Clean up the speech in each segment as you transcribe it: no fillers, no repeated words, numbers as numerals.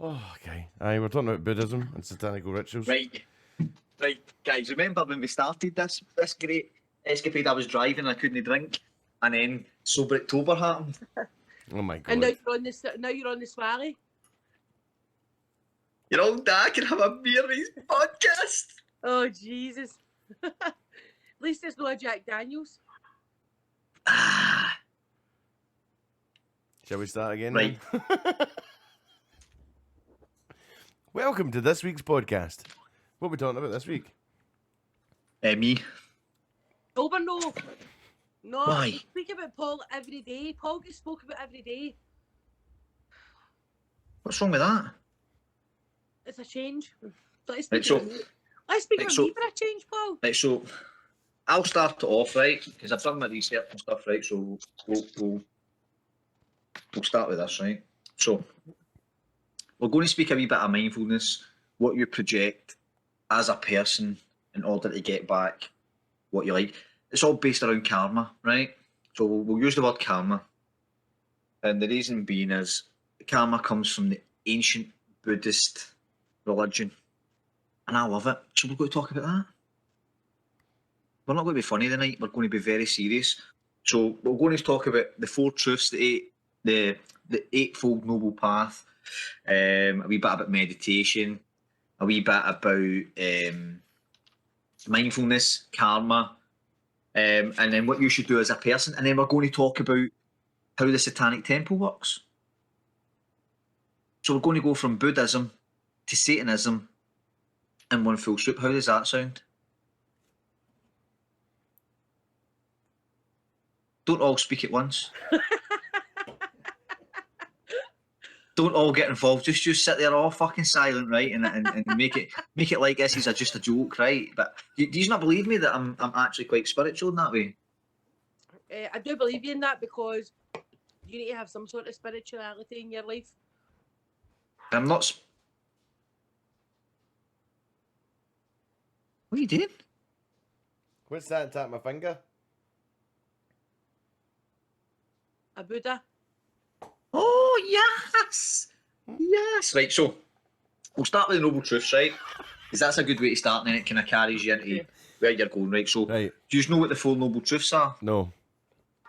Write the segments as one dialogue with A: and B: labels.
A: Oh, okay. Aye, we're talking about Buddhism and satanical rituals.
B: Right, guys. Remember when we started this great escapade? I was driving, and I couldn't drink, and then Sober October happened.
A: Oh my god.
C: And now you're on the swally.
B: Your old dad can have a beer with his podcast.
C: Oh Jesus! At least there's no a Jack Daniels.
B: Ah,
A: Shall we start again?
B: Right.
A: Then? Welcome to this week's podcast. What are we talking about this week?
B: me.
C: Over no.
B: Why?
C: We speak about Paul every day. Paul gets spoke about every day.
B: What's wrong with that?
C: It's a change. Let's
B: Right,
C: speak
B: so-
C: about me. Let's speak
B: right,
C: about
B: so-
C: me for a change, Paul.
B: Right, so I'll start it off, right, because I've done my research and stuff, right. So we'll start with this, right. So we're going to speak a wee bit of mindfulness, what you project as a person in order to get back what you like. It's all based around karma, right? So we'll use the word karma, and the reason being is karma comes from the ancient Buddhist religion, and I love it. So we're going to talk about that. We're not going to be funny tonight. We're going to be very serious. So we're going to talk about the four truths, the eightfold noble path, a wee bit about meditation, a wee bit about mindfulness, karma, and then what you should do as a person. And then we're going to talk about how the Satanic Temple works. So we're going to go from Buddhism to Satanism in one full swoop. How does that sound? Don't all speak at once. Don't all get involved. Just sit there all fucking silent, right? And make it like this is just a joke, right? But do you not believe me that I'm actually quite spiritual in that way?
C: I do believe you in that because you need to have some sort of spirituality in your life.
B: I'm not. What are you doing?
A: What's that on top of my finger?
C: A Buddha.
B: Oh yes, yes. Right. So we'll start with the noble truths, right? Because that's a good way to start, and then it kind of carries you into where you're going, right? So
A: Right.
B: do you know what the four noble truths are?
A: No.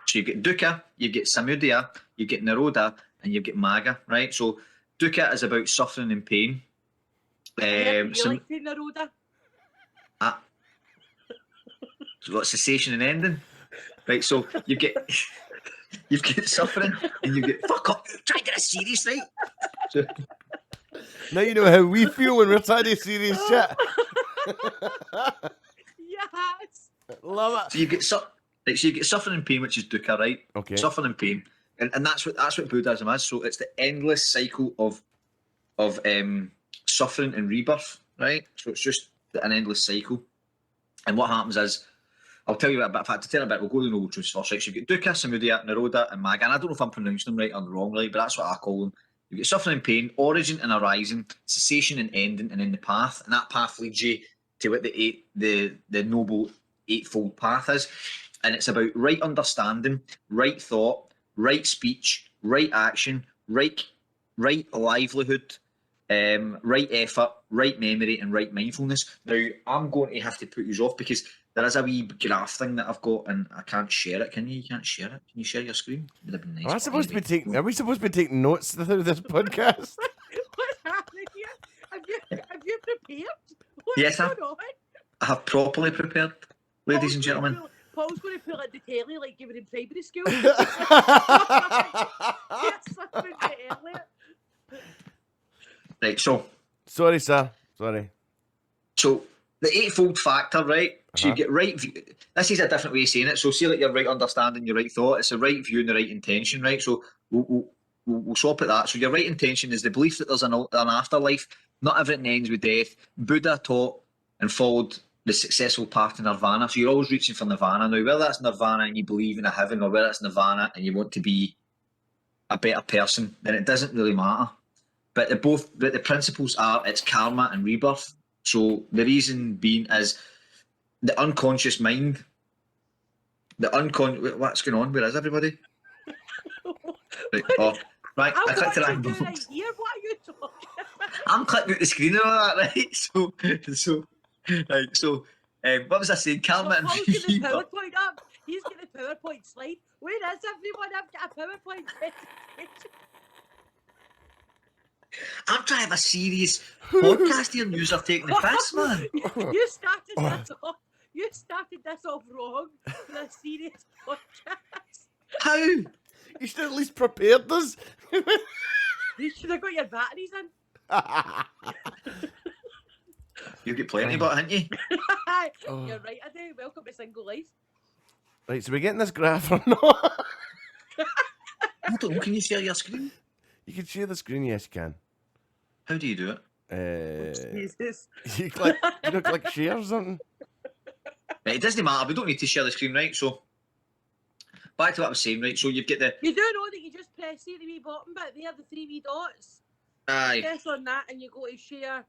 B: So you get dukkha, you get samudaya, you get nirodha, and you get magga, right? So dukkha is about suffering and pain.
C: You like the Neruda?
B: So what, cessation and ending, right? So you've got suffering, and you get fuck up. Try to get a serious, right? So,
A: Now you know how we feel when we're trying to serious shit.
C: Yes.
A: Love it.
B: so you get suffering and pain, which is dukkha, right?
A: Okay.
B: Suffering and pain, and that's what Buddhism is. So it's the endless cycle of suffering and rebirth, right? So it's just an endless cycle. And what happens is, I'll tell you a bit. In fact, to tell you a bit, we'll go to the noble truths first, right? So you get dukkha, samudaya, nirodha, and magga. And I don't know if I'm pronouncing them right or wrong, right? But that's what I call them. You get suffering and pain, origin and arising, cessation and ending, and then the path. And that path leads you to what the noble eightfold path is. And it's about right understanding, right thought, right speech, right action, right livelihood, right effort, right memory, and right mindfulness. Now, I'm going to have to put you off because there is a wee graph thing that I've got, and I can't share it. Can you? You can't share it. Can you share your screen? Would have been nice.
A: Are we supposed to be taking notes through this podcast?
C: What's happening here? Have you prepared? What's
B: Yes,
C: going on?
B: I have properly prepared, ladies and gentlemen.
C: Paul's going to pull at the telly like you were in primary school. Yes, something earlier.
B: Right, so
A: Sorry, sir. Sorry.
B: the eightfold factor, right? So you
A: Uh-huh.
B: get right view. This is a different way of saying it. So see, like your right understanding, your right thought. It's the right view and the right intention, right? So we'll swap at that. So your right intention is the belief that there's an afterlife. Not everything ends with death. Buddha taught and followed the successful path to nirvana. So you're always reaching for nirvana. Now, whether that's nirvana and you believe in a heaven, or whether it's nirvana and you want to be a better person, then it doesn't really matter. But the principles are it's karma and rebirth. So the reason being is the unconscious mind. What's going on? Where is everybody? Right. Oh, right. I clicked the wrong button.
C: Here, what are you talking?
B: I'm clicking out the screen and all that, right? What was I saying? Karma and
C: Paul's got the
B: Rebirth.
C: PowerPoint up. He's got the PowerPoint slide. Where is everyone? I've got a PowerPoint presentation.
B: I'm trying to have a serious podcast here, and you're taking the piss, man.
C: You started this off. You started this off wrong for a serious podcast.
B: How?
A: You should have at least prepared us.
C: You should have got your batteries in.
B: You've got plenty, but haven't you?
C: You're right, I do. Welcome to single life.
A: Right, so we're getting this graph or not?
B: I don't know. Can you share your screen?
A: You can share the screen, yes, you can.
B: How do you do it?
C: Jesus.
A: You click share or something.
B: Right, it doesn't matter. We don't need to share the screen, right? So, back to what I was saying, right? So you've got the
C: You do know that you just press see the wee bottom bit there, the 3 wee dots.
B: aye.
C: Press on that and you go to share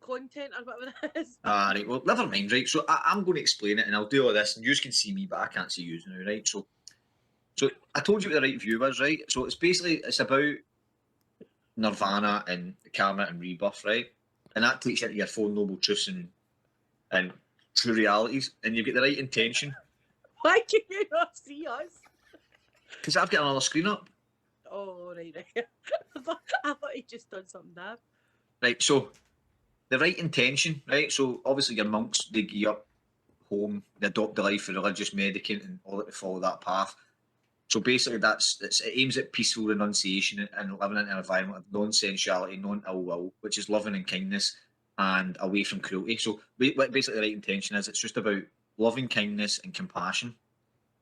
C: content or whatever it is.
B: Right. Well, never mind, right? So I'm going to explain it, and I'll do all this, and you can see me, but I can't see you now, right? So I told you what the right view was, right? So it's about Nirvana and Karma and Rebirth, right? And that takes you into your Four Noble Truths and true realities, and you've got the right intention.
C: Why can you not see us?
B: Because I've got another screen up.
C: Oh, right. I thought he'd just done something there.
B: Right, so the right intention, right? So obviously your monks, they give up home, they adopt the life for religious mendicant and all that to follow that path. So basically it aims at peaceful renunciation and living in an environment of non-sensuality, non-ill will, which is loving and kindness and away from cruelty. So what basically the right intention is, it's just about loving kindness and compassion.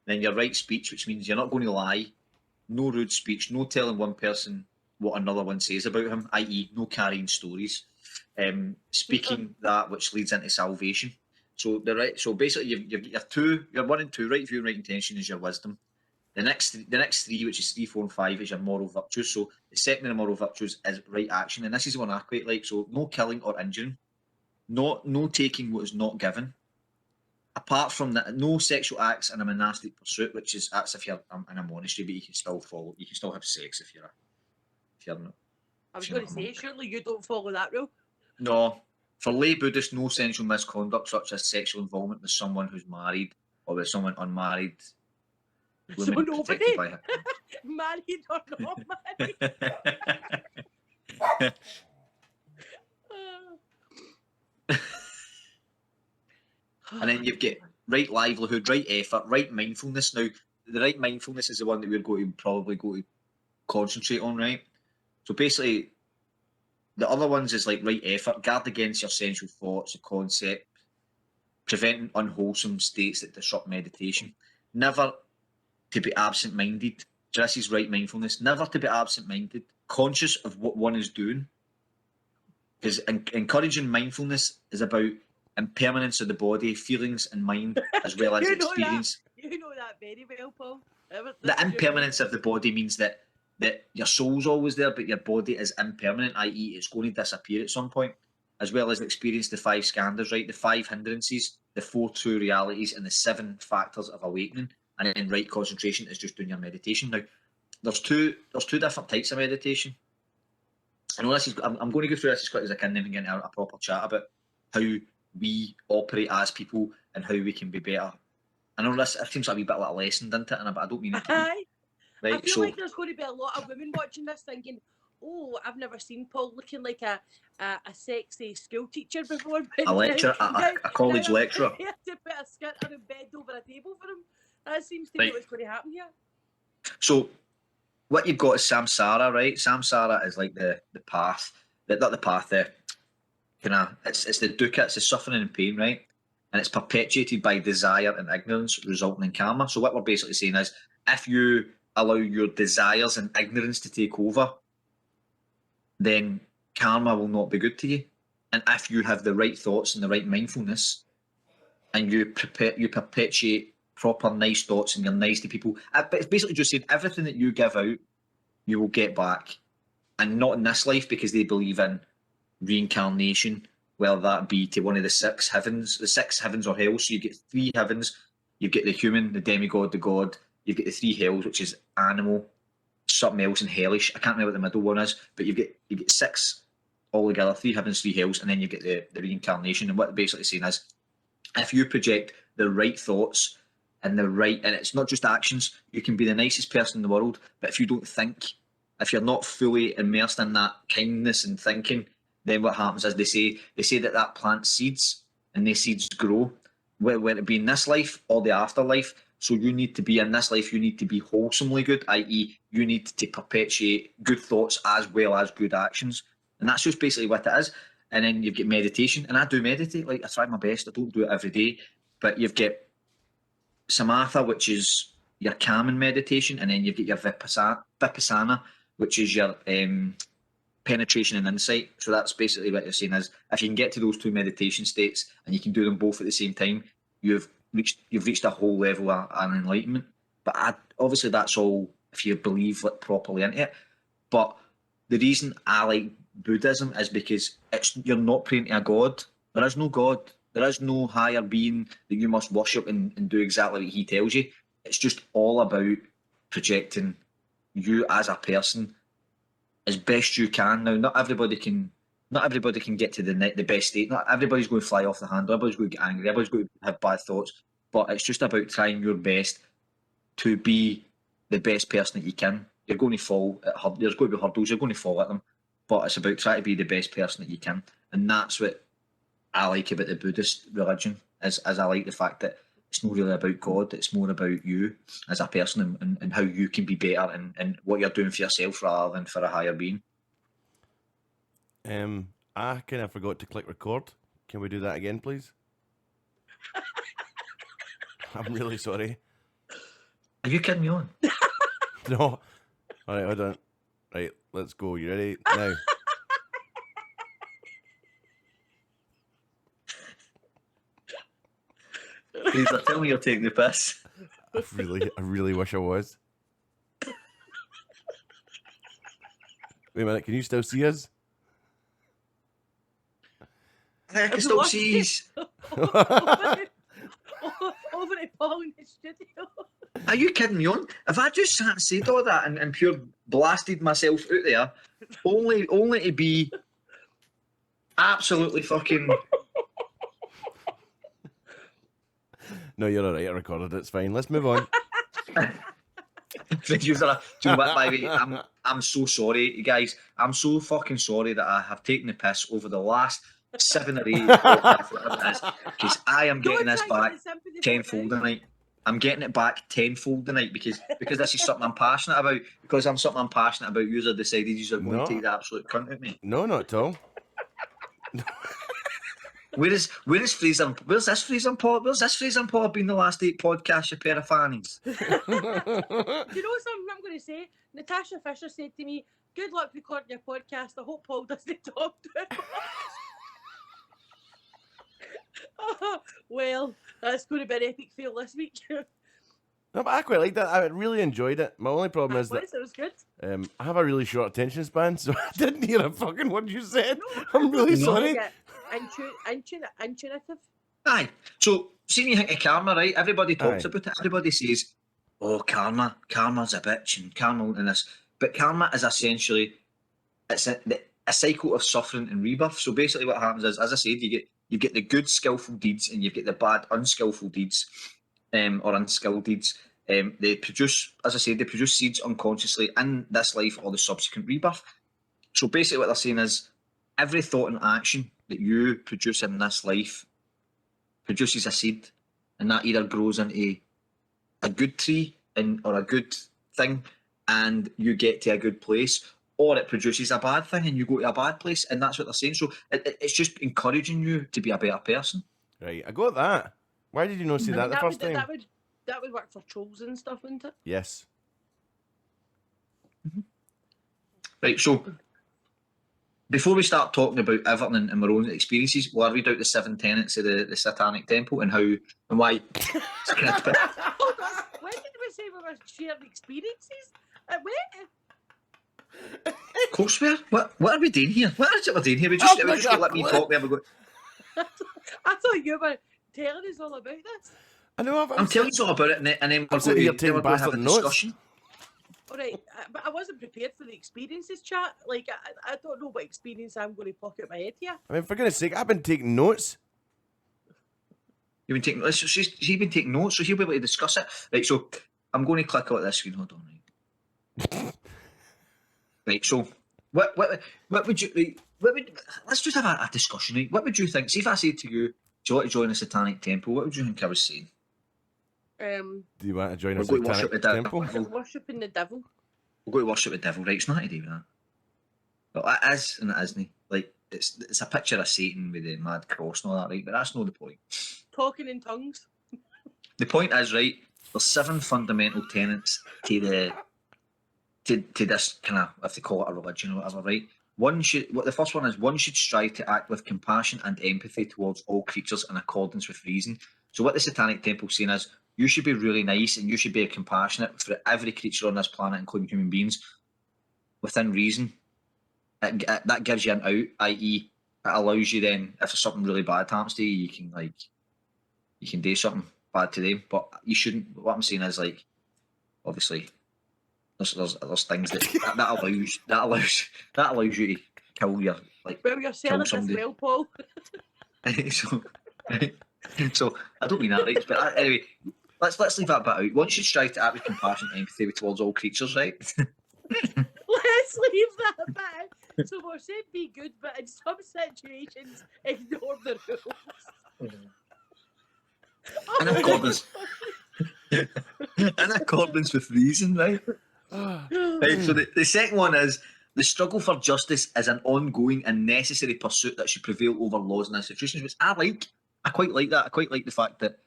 B: Then your right speech, which means you're not going to lie, no rude speech, no telling one person what another one says about him, i.e. no carrying stories. Speaking that which leads into salvation. So basically your 1 and 2, right view and right intention is your wisdom. The next 3, which is 3, 4, and 5, is your moral virtues. So the second of the moral virtues is right action, and this is the one I quite like. So no killing or injuring, no taking what is not given. Apart from that, no sexual acts in a monastic pursuit, which is that's if you're in a monastery, but you can still have sex if you're not.
C: I was going to say, surely you don't follow that rule.
B: No. For lay Buddhists, no sensual misconduct such as sexual involvement with someone who's married or with someone unmarried.
C: So nobody? Married or not married?
B: And then you've got right livelihood, right effort, right mindfulness. Now, the right mindfulness is the one that we're going to concentrate on, right? So basically, the other ones is like right effort, guard against your sensual thoughts, the concept, preventing unwholesome states that disrupt meditation. Never to be absent-minded. This is right mindfulness. Never to be absent-minded, conscious of what one is doing. Because encouraging mindfulness is about impermanence of the body, feelings and mind, as well as experience.
C: You know that very well, Paul.
B: The impermanence of the body means that your soul's always there, but your body is impermanent, i.e. it's going to disappear at some point, as well as experience the 5 skandhas, right? The 5 hindrances, the 4 true realities, and the 7 factors of awakening. And then right concentration is just doing your meditation. Now, there's two different types of meditation. I know I'm going to go through this as quick as I can, then we can get into a proper chat about how we operate as people and how we can be better. I know this seems like a wee bit like a lesson, doesn't it? But I don't mean it to be. Right,
C: I feel like there's going to be a lot of women watching this thinking, oh, I've never seen Paul looking like a sexy school teacher before.
B: A lecturer, a college lecturer.
C: To put a skirt on and bed over a table for him. That seems to be what's going to happen here.
B: So, what you've got is samsara, right? Samsara is like the path, not the path. It's the dukkha, it's the suffering and pain, right? And it's perpetuated by desire and ignorance, resulting in karma. So what we're basically saying is, if you allow your desires and ignorance to take over, then karma will not be good to you. And if you have the right thoughts and the right mindfulness, and you perpetuate proper nice thoughts and you're nice to people, but it's basically just saying everything that you give out, you will get back, and not in this life because they believe in reincarnation, whether that be to one of the 6 heavens, or hell. So you get 3 heavens, you get the human, the demigod, the god. You get the 3 hells, which is animal, something else, and hellish. I can't remember what the middle one is, but you get 6 all together, 3 heavens, 3 hells, and then you get the reincarnation. And what they're basically saying is, if you project the right thoughts and it's not just actions, you can be the nicest person in the world, but if you don't think, if you're not fully immersed in that kindness and thinking, then what happens is they say that plants seeds, and these seeds grow, whether it be in this life or the afterlife. So you need to be in this life, you need to be wholesomely good, i.e. you need to perpetuate good thoughts as well as good actions. And that's just basically what it is. And then you've got meditation, and I do meditate, like I try my best, I don't do it every day, but you've got samatha, which is your calming meditation, and then you've got your vipassana, which is your penetration and insight. So that's basically what you're saying is, if you can get to those 2 meditation states and you can do them both at the same time, you've reached a whole level of an enlightenment. But obviously that's all if you believe properly into it. But the reason I like Buddhism is because you're not praying to a god. There is no god. There is no higher being that you must worship and do exactly what he tells you. It's just all about projecting you as a person as best you can. Now, not everybody can get to the best state. Not everybody's going to fly off the handle. Everybody's going to get angry. Everybody's going to have bad thoughts. But it's just about trying your best to be the best person that you can. You're going to fall at there's going to be hurdles. You're going to fall at them. But it's about trying to be the best person that you can. And that's what I like about the Buddhist religion, as I like the fact that it's not really about God, it's more about you as a person and how you can be better and what you're doing for yourself rather than for a higher being.
A: I kind of forgot to click record. Can we do that again, please? I'm really sorry.
B: Are you kidding me on?
A: No. All right, hold on. Right, let's go. You ready? Now.
B: Please, tell me you're taking the piss.
A: I really wish I was. Wait a minute, can you still see us?
B: I can still see you.
C: Over at Paul in the studio.
B: Are you kidding me on? If I just sat and said all that and pure blasted myself out there, only to be absolutely fucking...
A: No, you're all right. I recorded it. It's fine. Let's move on.
B: Do you know what, by the way, I'm so sorry, you guys. I'm so fucking sorry that I have taken the piss over the last 7 or 8 podcasts, because I am getting this back tenfold tonight. I'm getting it back tenfold tonight because this is something I'm passionate about. Because I'm something I'm passionate about, you have decided you're going to take the absolute cunt at me.
A: No, not at all.
B: Where is Fraser? Where's this Fraser Paul? Where's this Fraser Paul been the last 8 podcasts, you pair of fannies?
C: Do you know something I'm going to say? Natasha Fisher said to me, "Good luck recording your podcast. I hope Paul doesn't talk to it." Well, that's going to be an epic fail this week.
A: No, but I quite like that. I really enjoyed it. My only problem is that
C: it was good.
A: I have a really short attention span, so I didn't hear a fucking word you said. I'm really sorry.
C: Intuitive.
B: Aye. So, see when you think of karma, right? Everybody talks about it. Everybody says, "Oh, karma's a bitch," and karma and this. But karma is essentially it's a cycle of suffering and rebirth. So basically, what happens is, as I said, you get the good skillful deeds and you get the bad unskillful deeds, or unskilled deeds. They produce, as I said, they produce seeds unconsciously in this life or the subsequent rebirth. So basically, what they're saying is, every thought and action that you produce in this life produces a seed, and that either grows into a good tree or a good thing, and you get to a good place, or it produces a bad thing and you go to a bad place, and that's what they're saying. So it's just encouraging you to be a better person.
A: Right, I got that. Why did you not see that the first time?
C: That would work for trolls and stuff, wouldn't it?
A: Yes.
B: Mm-hmm. Right, so before we start talking about Everton and our own experiences, we'll read out the 7 tenets of the Satanic Temple and how and why.
C: Hold on. When did we say we were sharing experiences? When?
B: Of course we are. What are we doing here? What is it we're doing here? We just let me talk.
C: I thought you were telling us all about this.
A: I know.
B: I'm telling you all about it, and then we're going to have a discussion.
C: All right, but I wasn't prepared for the experiences chat. Like, I don't know what experience I'm going to pop out my head here.
A: I mean, for goodness sake, I've been taking notes.
B: You've been taking. She's been taking notes, so he'll be able to discuss it. Right. So I'm going to click out this screen. Hold on. Right. So what would you? Right, what would? Let's just have a discussion. Right. What would you think? See if I say to you, "Do you want to join a satanic temple?" What would you think I was saying?
C: Um,
A: Do you want to join a
B: We're going to worship
A: satanic
B: the devil.
A: temple?
C: worshipping the devil.
B: We're going to worship the devil. Right. It's not to do with that. Well, it is and it isn't. Like it's a picture of Satan with the mad cross and all that. Right. But that's not the point.
C: Talking in tongues.
B: The point is, right, there's 7 fundamental tenets to this kind of, if they call it a religion or whatever, right? The first one is one should strive to act with compassion and empathy towards all creatures in accordance with reason. So what the Satanic Temple's saying is you should be really nice and you should be compassionate for every creature on this planet, including human beings, within reason. That gives you an out, i.e., it allows you then, if something really bad happens to you, you can do something bad to them, but you shouldn't. What I'm saying is, like, obviously, there's things that allows you to kill your, like,
C: Well, you're saying it as
B: somebody.
C: well, Paul.
B: so I don't mean that, right? But anyway, let's leave that bit out. One should strive to act with compassion and empathy towards all creatures, right?
C: Let's leave that bit. So we're saying be good, but in some situations, ignore the rules.
B: In accordance with reason, right? Right. So the second one is the struggle for justice is an ongoing and necessary pursuit that should prevail over laws and institutions, which I like. I quite like that. I quite like the fact that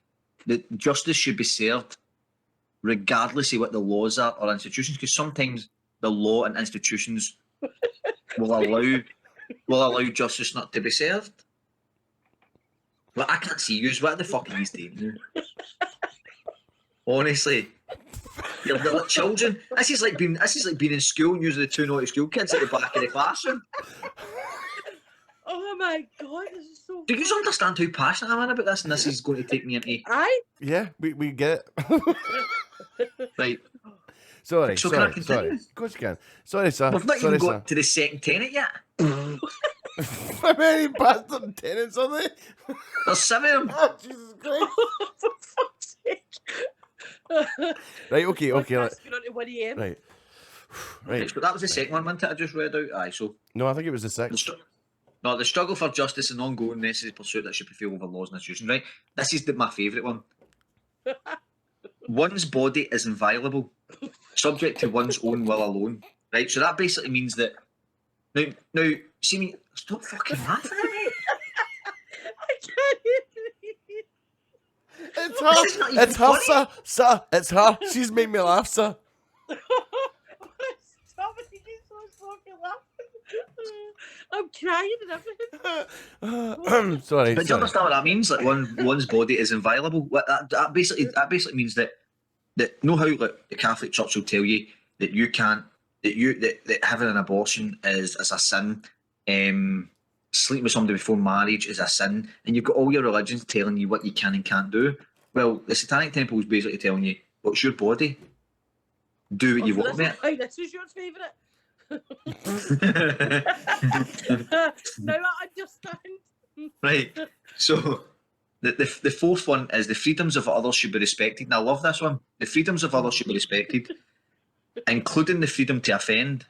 B: justice should be served regardless of what the laws are or institutions, because sometimes the law and institutions will allow justice not to be served. Well, I can't see you. What the fuck are you doing? Honestly, you're like children. This is like being in school and using the 2 naughty school kids at the back of the classroom.
C: Oh my god, this is so.
B: Do you understand how passionate I am about this? And this is going to take me into.
C: Aye.
A: Yeah, we get it.
B: Right.
A: Sorry.
B: So can I continue?
A: Of course you can. Sorry, sir.
B: We've not
A: Sorry,
B: even
A: sir.
B: got to the second tenet yet.
A: How many bastard tenants are they?
B: There's 7 of them.
A: Oh, Jesus Christ.
C: For fuck's sake.
A: Right, okay.
C: Going on to 1 a.m.
A: Right.
B: Right. So that was the second one, wasn't it? I just read out. Aye, so.
A: No, I think it was the sixth.
B: No, the struggle for justice and ongoing necessary pursuit that should prevail over laws and institutions, right? This is my favourite one. One's body is inviolable, subject to one's own will alone, right? So that basically means that now see me. Stop fucking laughing at me.
C: I can't breathe.
A: It's her. It's her, sir. Sir, it's her. She's made me laugh, sir.
C: Stop it, you so fucking laughing. I'm crying and everything.
A: Sorry.
B: But do you understand what that means? Like one's body is inviolable. That basically means that know how like the Catholic Church will tell you that you can't that having an abortion is a sin. Sleeping with somebody before marriage is a sin, and you've got all your religions telling you what you can and can't do. Well, the Satanic Temple is basically telling you, well, it's your body. Do what you want, mate.
C: This is your favourite. Now I understand.
B: Right. So the fourth one is the freedoms of others should be respected. And I love this one. The freedoms of others should be respected, including the freedom to offend.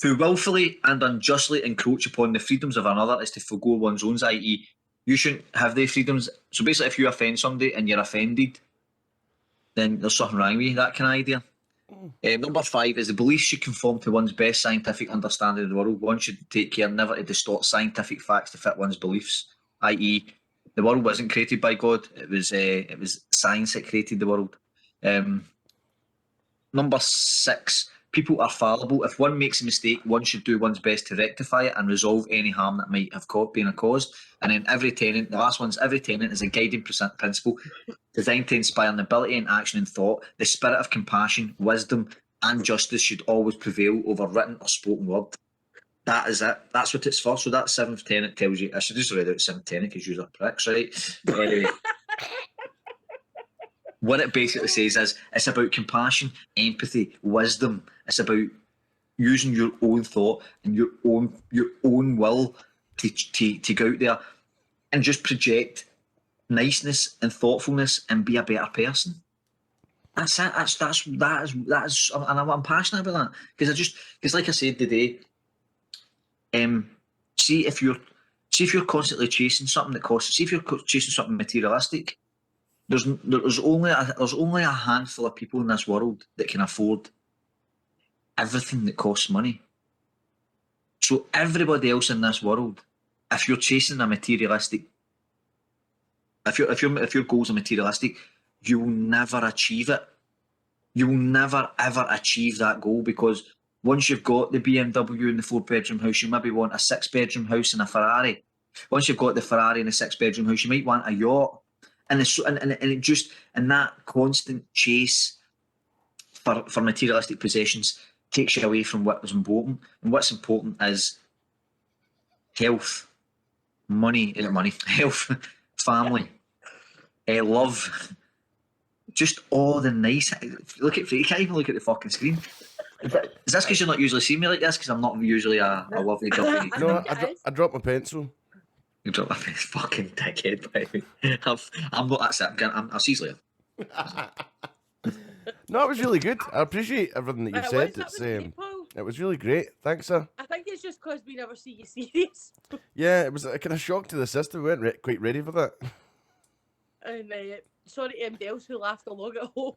B: To willfully and unjustly encroach upon the freedoms of another is to forgo one's own, i.e., you shouldn't have the freedoms. So basically, if you offend somebody and you're offended, then there's something wrong with you, that kind of idea. Number 5 is the beliefs should conform to one's best scientific understanding of the world. One should take care never to distort scientific facts to fit one's beliefs, i.e., the world wasn't created by God. It was science that created the world. Number 6, people are fallible. If one makes a mistake, one should do one's best to rectify it and resolve any harm that might have been caused. And then every tenant is a guiding principle designed to inspire an ability in action and thought. The spirit of compassion, wisdom, and justice should always prevail over written or spoken word. That is it. That's what it's for. So that 7th tenet tells you. I should just read out 7th tenet because you're pricks, right? Anyway. what it basically says is it's about compassion, empathy, wisdom. It's about using your own thought and your own will to go out there and just project niceness and thoughtfulness and be a better person. That's it. That's and I'm passionate about that because like I said today, see if you're constantly chasing something that costs. See if you're chasing something materialistic. There's only a handful of people in this world that can afford everything that costs money. So everybody else in this world, if you're chasing a materialistic, if your goals are materialistic, you will never achieve it. You will never ever achieve that goal because once you've got the BMW and the 4-bedroom house, you maybe want a 6-bedroom house and a Ferrari. Once you've got the Ferrari and a 6-bedroom house, you might want a yacht. And that constant chase for materialistic possessions takes you away from what is important. And what's important is health, health, family, love, just all the nice. Look at you can't even look at the fucking screen. Is that because you're not usually seeing me like this? Because I'm not usually a lovely dovey.
A: No, I dropped my pencil.
B: You dropped my fucking dickhead, baby. I'm not that sad. I'll see you later.
A: No, it was really good. I appreciate everything that you said. It was really great. Thanks, sir.
C: I think it's just because we never see you serious.
A: Yeah, it was a kind of shock to the system. We weren't quite ready for that.
C: And sorry to anybody else who laughed along at home.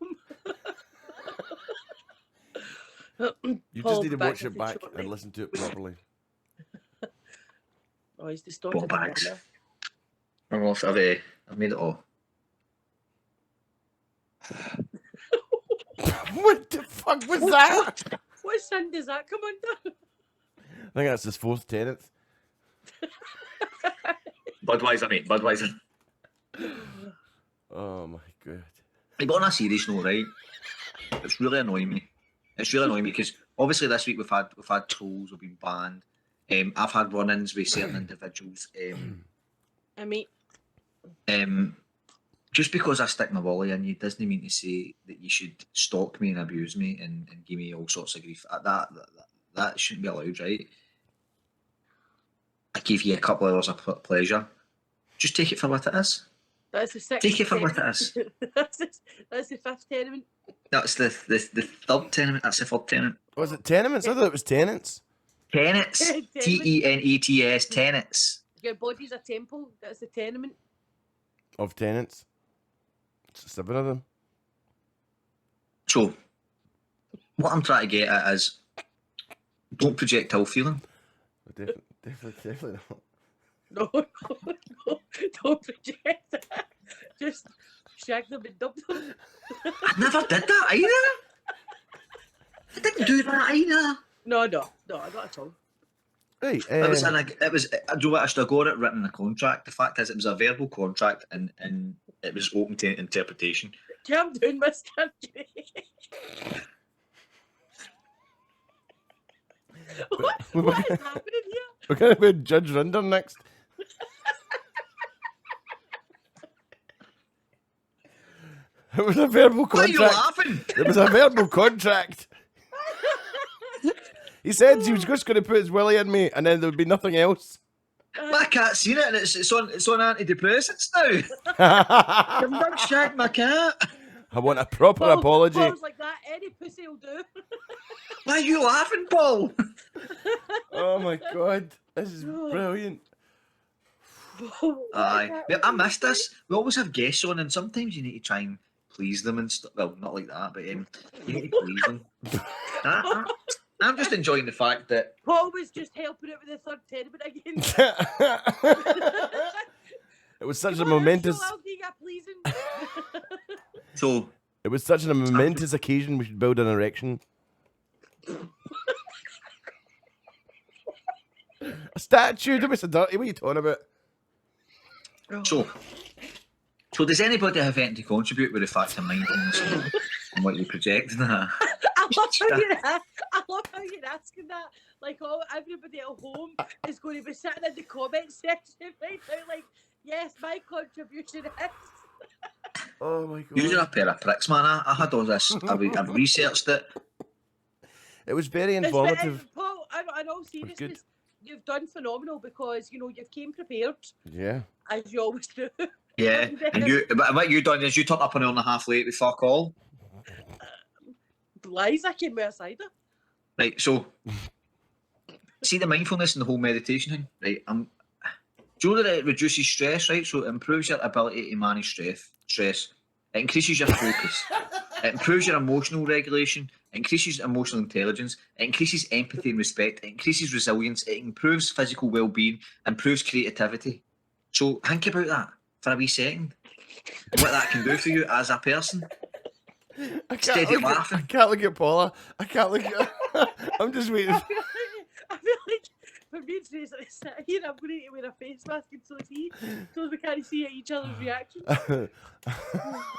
A: You just need to watch it back and listen to it properly.
C: Oh, he's distorted.
B: I'm off. I've made it all.
A: What the fuck was that?
C: What sin does that come under?
A: I think that's his 4th tenant.
B: Budweiser, mate. Budweiser.
A: Oh my god.
B: But on a serious note, right? It's really annoying me. It's really annoying me because obviously this week we've had trolls, we've been banned. I've had run-ins with certain individuals.
C: I mean,
B: just because I stick my volley in you doesn't mean to say that you should stalk me and abuse me and give me all sorts of grief. That shouldn't be allowed, right? I gave you a couple of hours of pleasure. Just take it for what it is.
C: That's the 6th.
B: Take it for what it is.
C: That's the 5th tenement.
B: That's the 3rd tenement. That's the 3rd tenement.
A: Was it tenements? I thought it was tenants.
B: Tenants. Tenets. Tenants.
C: Your body's a temple. That's the tenement.
A: Of tenants. 7 of them.
B: So, what I'm trying to get at is, don't project ill feeling.
A: Definitely not.
C: No, don't project that. Just shag them and dump them.
B: I never did that either. I didn't do that either.
C: No, not at all.
A: Right.
B: It was. Do what I should have got it written in a contract. The fact is, it was a verbal contract, and it was open to interpretation.
C: Calm down, Mr. J. What is happening here?
A: We're going to be Judge Rinder next. It was a verbal contract.
B: Why are you laughing?
A: It was a verbal contract. He said he was just going to put his willy in me and then there would be nothing else.
B: My cat's seen it and it's on antidepressants now. You've done shag my cat.
A: I want a proper apology.
C: Paul's like that. Any pussy will do.
B: Why are you laughing, Paul?
A: Oh my god. This is brilliant.
B: Aye. I missed this. We always have guests on and sometimes you need to try and please them and stuff. Well, not like that, but you need to please them. I'm just enjoying the fact that
C: Paul was just helping it with the 3rd tenement again.
A: It was such a momentous.
B: So
A: it was such a momentous occasion. We should build an erection. A statue. Don't be so dirty. What are you talking about?
B: So does anybody have anything to contribute with the fact of mindfulness and what you project?
C: I love how you're asking that. Like, everybody at home is going to be sitting in the comment section right now, like, yes, my contribution is.
A: Oh my god.
B: You're a pair of pricks, man. I had all this. I've researched it.
A: It was very
C: It's
A: informative.
C: Paul, in all seriousness, you've done phenomenal because, you know, you've came prepared,
A: Yeah.
C: as you always do.
B: Yeah. But what you done is you turned up an hour and a half late with fuck all.
C: Lies, I came with a cider.
B: Right, so see the mindfulness and the whole meditation thing, right? Do you know that it reduces stress, right? So it improves your ability to manage stress. It increases your focus. It improves your emotional regulation. It increases emotional intelligence. It increases empathy and respect. It increases resilience. It improves physical well-being. Improves creativity. So think about that for a wee second. What that can do for you as a person. Instead of laughing.
A: I can't look at Paula. I can't look at I'm just waiting.
C: I feel like for me today, as I sit here, I'm going to need to wear a face mask and so is he, so we can't see each other's reactions.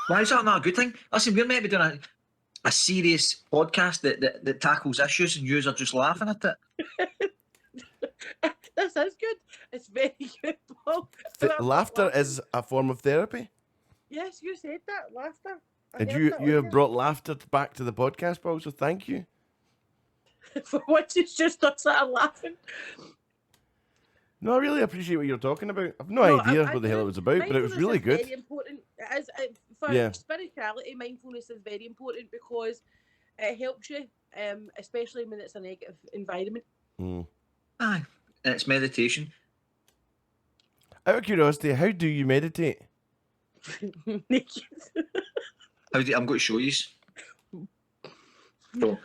B: Why is that not a good thing? Listen, we're meant to be doing a serious podcast that tackles issues and you are just laughing at it.
C: This is good. It's very good, Paul. I'm not
A: Laughter
C: laughing.
A: is a form of therapy.
C: Yes, you said that. Laughter. I
A: And
C: heard
A: you
C: that
A: have
C: on
A: brought laughter back to the podcast, Paul, so thank you.
C: there. For once, it's just us that are laughing.
A: No, I really appreciate what you're talking about. I've no
C: No,
A: idea
C: I
A: what the hell
C: do.
A: it was about, but it was
C: Mindfulness
A: really
C: is
A: good.
C: Very important. It is for
A: Yeah.
C: spirituality. Mindfulness is very important because it helps you, especially when it's a negative environment.
B: Aye, and it's meditation.
A: Out of curiosity, how do you meditate?
C: Naked.
B: I'm going to show you. So,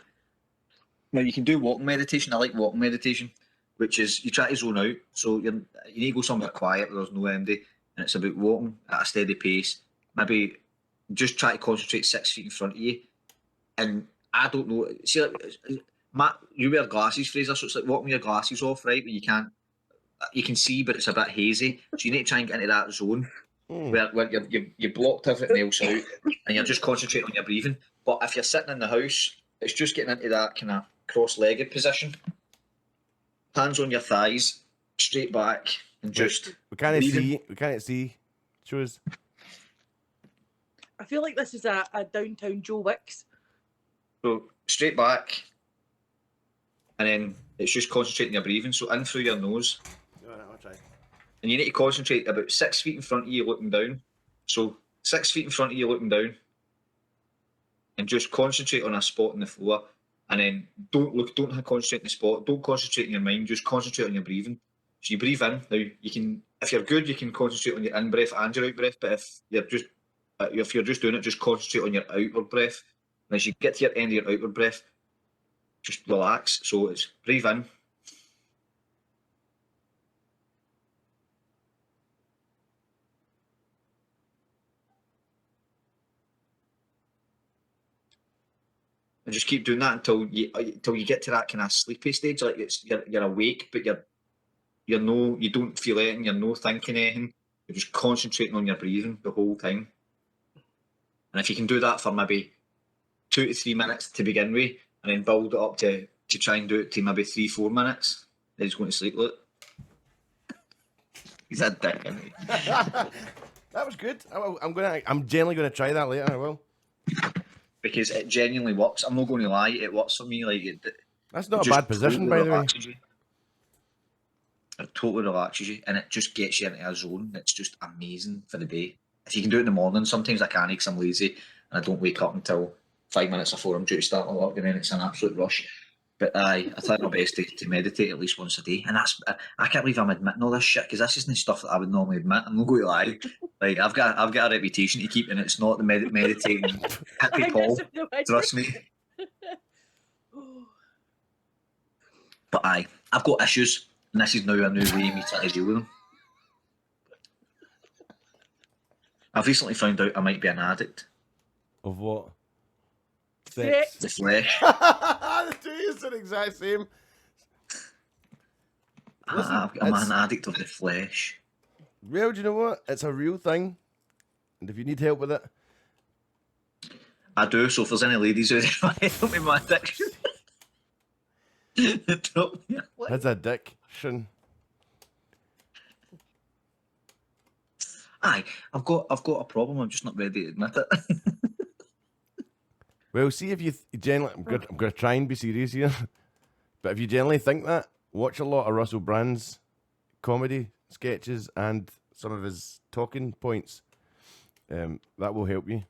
B: now you can do walking meditation. I like walking meditation, which is you try to zone out. So you need to go somewhere quiet where there's no MD, and it's about walking at a steady pace. Maybe just try to concentrate 6 feet in front of you. And I don't know. See, like, Matt, you wear glasses, Fraser, so it's like walking your glasses off, right? Where you can see, but it's a bit hazy. So you need to try and get into that zone where you blocked everything else out and you're just concentrating on your breathing. But if you're sitting in the house, it's just getting into that kind of cross-legged position. Hands on your thighs, straight back, and just
A: We can't
B: breathing.
A: see. We can't see. Show us.
C: I feel like this is a downtown Joe Wicks.
B: So straight back, and then it's just concentrating your breathing. So in through your nose.
A: I'll try.
B: And you need to concentrate about 6 feet in front of you looking down. So 6 feet in front of you looking down. And just concentrate on a spot on the floor. And then don't concentrate on the spot. Don't concentrate on your mind, just concentrate on your breathing. So you breathe in. Now you can, if you're good, you can concentrate on your in breath and your out breath. But if you're just doing it, just concentrate on your outward breath. And as you get to your end of your outward breath, just relax. So it's breathe in. And just keep doing that until you get to that kind of sleepy stage, like you're awake, but you don't feel anything, you're no thinking anything, you're just concentrating on your breathing the whole time. And if you can do that for maybe 2 to 3 minutes to begin with, and then build it up to try and do it to maybe 3-4 minutes, then he's going to sleep. Look, he's a dick, isn't he?
A: That was good. I'm generally gonna try that later. I will.
B: Because it genuinely works. I'm not going to lie, it works for me. Like
A: That's not a bad position, by the way.
B: It totally relaxes you, and it just gets you into a zone. It's just amazing for the day. If you can do it in the morning, sometimes I can't because I'm lazy and I don't wake up until 5 minutes before I'm due to start my work, and then it's an absolute rush. But I try my best to meditate at least once a day, and I can't believe I'm admitting all this shit because this isn't stuff that I would normally admit. I'm not going to lie. Like I've got a reputation to keep, and it's not the meditating hippie Paul. Trust me. But I've got issues, and this is now a new way of me trying to deal with them. I've recently found out I might be an addict.
A: Of what?
C: Sex.
B: The flesh.
A: The two is the exact same. Listen,
B: I'm an addict of the flesh.
A: Well, do you know what? It's a real thing. And if you need help with it,
B: I do, so if there's any ladies out there who help me with my addiction, drop me a line.
A: it's addiction.
B: Aye, I've got a problem. I'm just not ready to admit it.
A: Well, see if you generally. I'm gonna try and be serious here, but if you generally think that, watch a lot of Russell Brand's comedy sketches and some of his talking points. That will help you.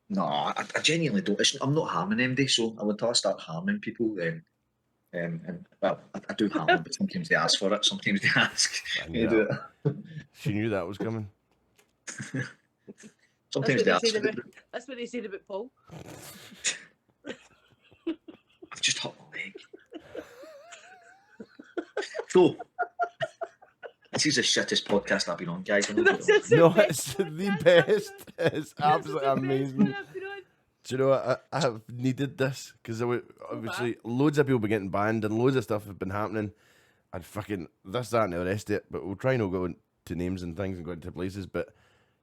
B: No, I genuinely don't. I'm not harming MD, so until I start harming people, then. And well, I do harm them, but sometimes they ask for it. Sometimes they ask
A: I
B: me
A: knew
B: to do
A: that.
B: it.
A: She knew that was coming.
B: Sometimes they ask.
C: That's what they said about Paul.
B: I've just hurt my leg. So, this is the shittest podcast I've been on, guys.
A: No, it's the best. It's absolutely amazing. Do you know what? I have needed this because obviously loads of people been getting banned and loads of stuff have been happening. And fucking this, that, and the rest of it. But we'll try not go into names and things and go into places. But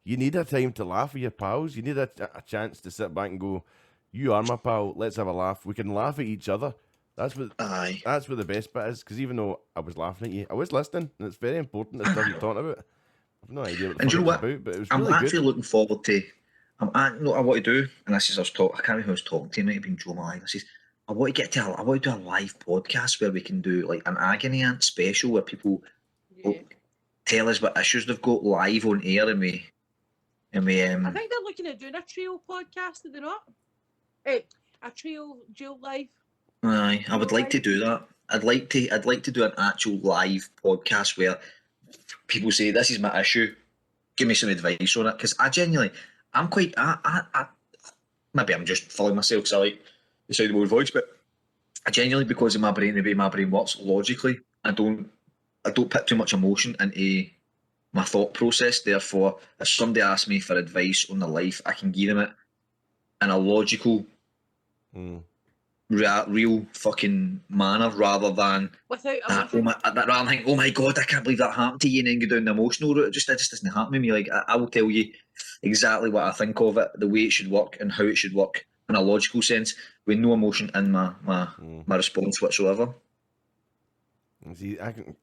A: you need a time to laugh with your pals. You need a chance to sit back and go, "You are my pal. Let's have a laugh. We can laugh at each other." That's what the best bit is. Because even though I was laughing at you, I was listening, and it's very important the stuff you're talking about. I've no idea what the fuck it's about, but it was really good.
B: I'm actually looking forward to. What I want to do, and this is I can't remember who I was talking to. It might have been Joe Malive. I says, I want to do a live podcast where we can do like an agony aunt special where people tell us what issues they've got live on air, and we.
C: I think they're looking at doing a trio podcast, are they not? A trio dual live.
B: Aye, I would like to do that. I'd like to do an actual live podcast where people say, "This is my issue. Give me some advice on it." Because I'm quite. Maybe I'm just following myself because I like the sound of my voice, but I genuinely, because of my brain, the way my brain works logically, I don't put too much emotion into my thought process. Therefore, if somebody asks me for advice on their life, I can give them it in a logical, real fucking manner, rather than
C: without
B: rather than think, "Oh my god, I can't believe that happened to you," and then go down the emotional route. It just doesn't happen to me. Like I will tell you exactly what I think of it, the way it should work, and how it should work in a logical sense, with no emotion in my response whatsoever.
A: See, I can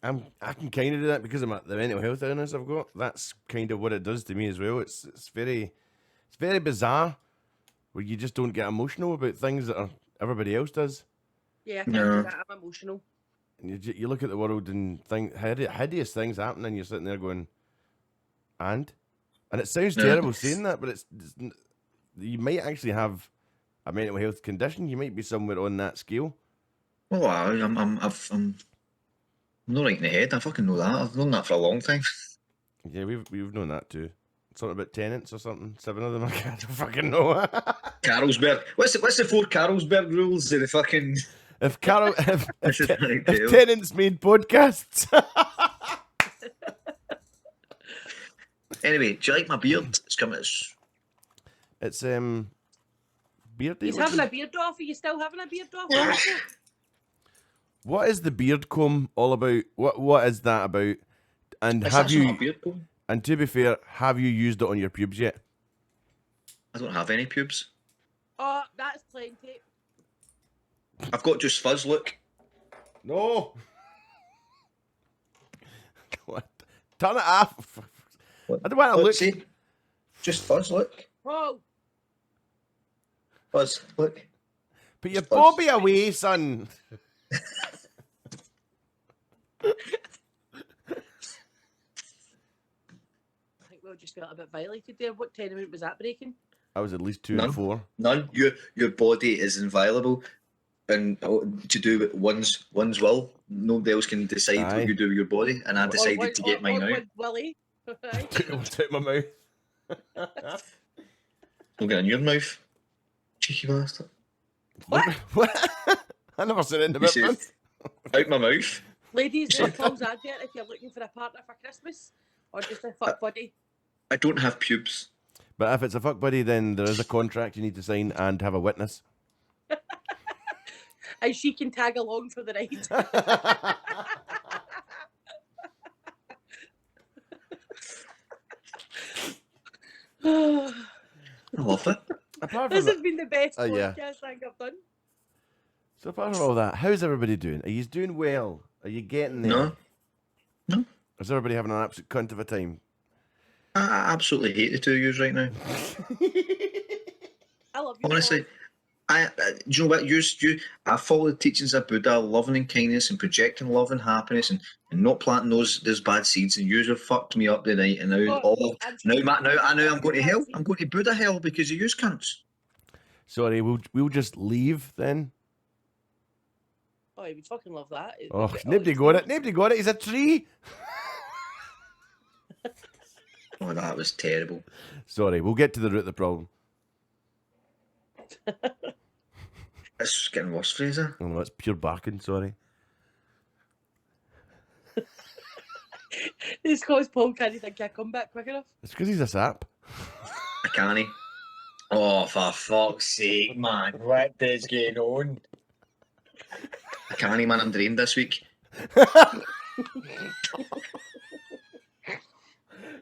A: kind of do that because of the mental health illness I've got. That's kind of what it does to me as well. It's very bizarre where you just don't get emotional about things that everybody else does.
C: Yeah, I can't do that. I'm emotional.
A: And you look at the world and think hideous things happen, and you're sitting there going, and it sounds terrible saying that, but it's you might actually have a mental health condition. You might be somewhere on that scale.
B: Oh, I'm not right in the head. I fucking know that. I've known that for a long time.
A: Yeah, we've known that too. Something about tenants or something. 7 of them. I can't fucking know.
B: Carlsberg. What's the 4 Carlsberg rules of the fucking?
A: If tenants made podcasts.
B: Anyway, do you like my beard?
A: It's beard day.
C: He's having a beard off. Are you still having a beard off?
A: What is the beard comb all about? What is that about? And have you? And to be fair, have you used it on your pubes yet?
B: I don't have any pubes.
C: Oh, that's plenty.
B: I've got just fuzz. Look.
A: No. What? Turn it off.
B: What?
A: I don't want to look.
B: See? Just fuzz. Look.
C: Oh.
B: Fuzz. Look.
A: Put your bobby away, son.
C: I think we just felt a bit violated there. What tenement was that breaking?
A: I was at least 2 and 4.
B: None. Your body is inviolable, and to do with one's will. Nobody else can decide what you do with your body, and I decided to get mine out.
C: Willie.
A: What's out my mouth?
B: Don't get in your mouth, cheeky bastard.
C: What?
A: I never said anything about that.
B: Out my mouth.
C: Ladies, there's Paul's advert if you're looking for a partner for Christmas or just a fuck buddy.
B: I don't have pubes.
A: But if it's a fuck buddy, then there is a contract you need to sign and have a witness.
C: And she can tag along for the ride.
B: I love it.
C: This has been the best podcast I think I've done.
A: So apart from all that, how's everybody doing? Are you doing well? Are you getting there?
B: No.
A: Is everybody having an absolute cunt of a time?
B: I absolutely hate the two of yous right now.
C: I love you.
B: Honestly, do you know what? I follow the teachings of Buddha, loving and kindness and projecting love and happiness and not planting those bad seeds. And you have fucked me up tonight. And now, I know I'm going to hell. I'm going to Buddha hell because of yous cunts.
A: Sorry, we'll just leave then.
C: Oh, I would fucking love that.
A: Oh, nobody got it. Nobody got it. He's a tree.
B: Oh, that was terrible.
A: Sorry, we'll get to the root of the problem.
B: It's getting worse, Fraser.
A: Oh, no, it's pure barking. Sorry.
C: This cause Paul can't think I come back quick enough.
A: It's because he's a sap.
B: I can't. Oh, for fuck's sake, man. What is going on? I can't, man. I'm drained this week.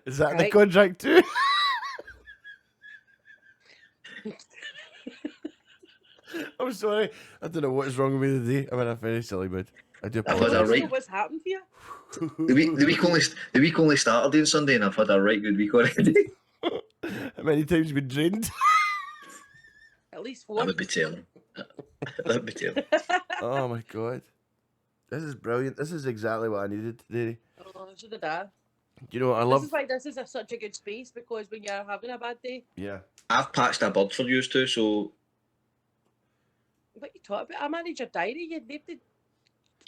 A: Is that the contract too? I'm sorry. I don't know what is wrong with me today. I'm in a very silly mood. I do apologize.
B: had a right-
C: What's happened to you?
B: The week only started on Sunday, and I've had a right good week already.
A: How many times you been drained?
C: At least
B: That
C: one.
B: would be telling. That would be telling.
A: Oh my god. This is brilliant. This is exactly what I needed today.
C: Oh, so did I.
A: You know, I
C: This
A: love.
C: is why this is such a good space, because when you're having a bad day,
A: Yeah.
B: I've patched a bird for you too, so
C: what you talking about? I manage your diary. You need to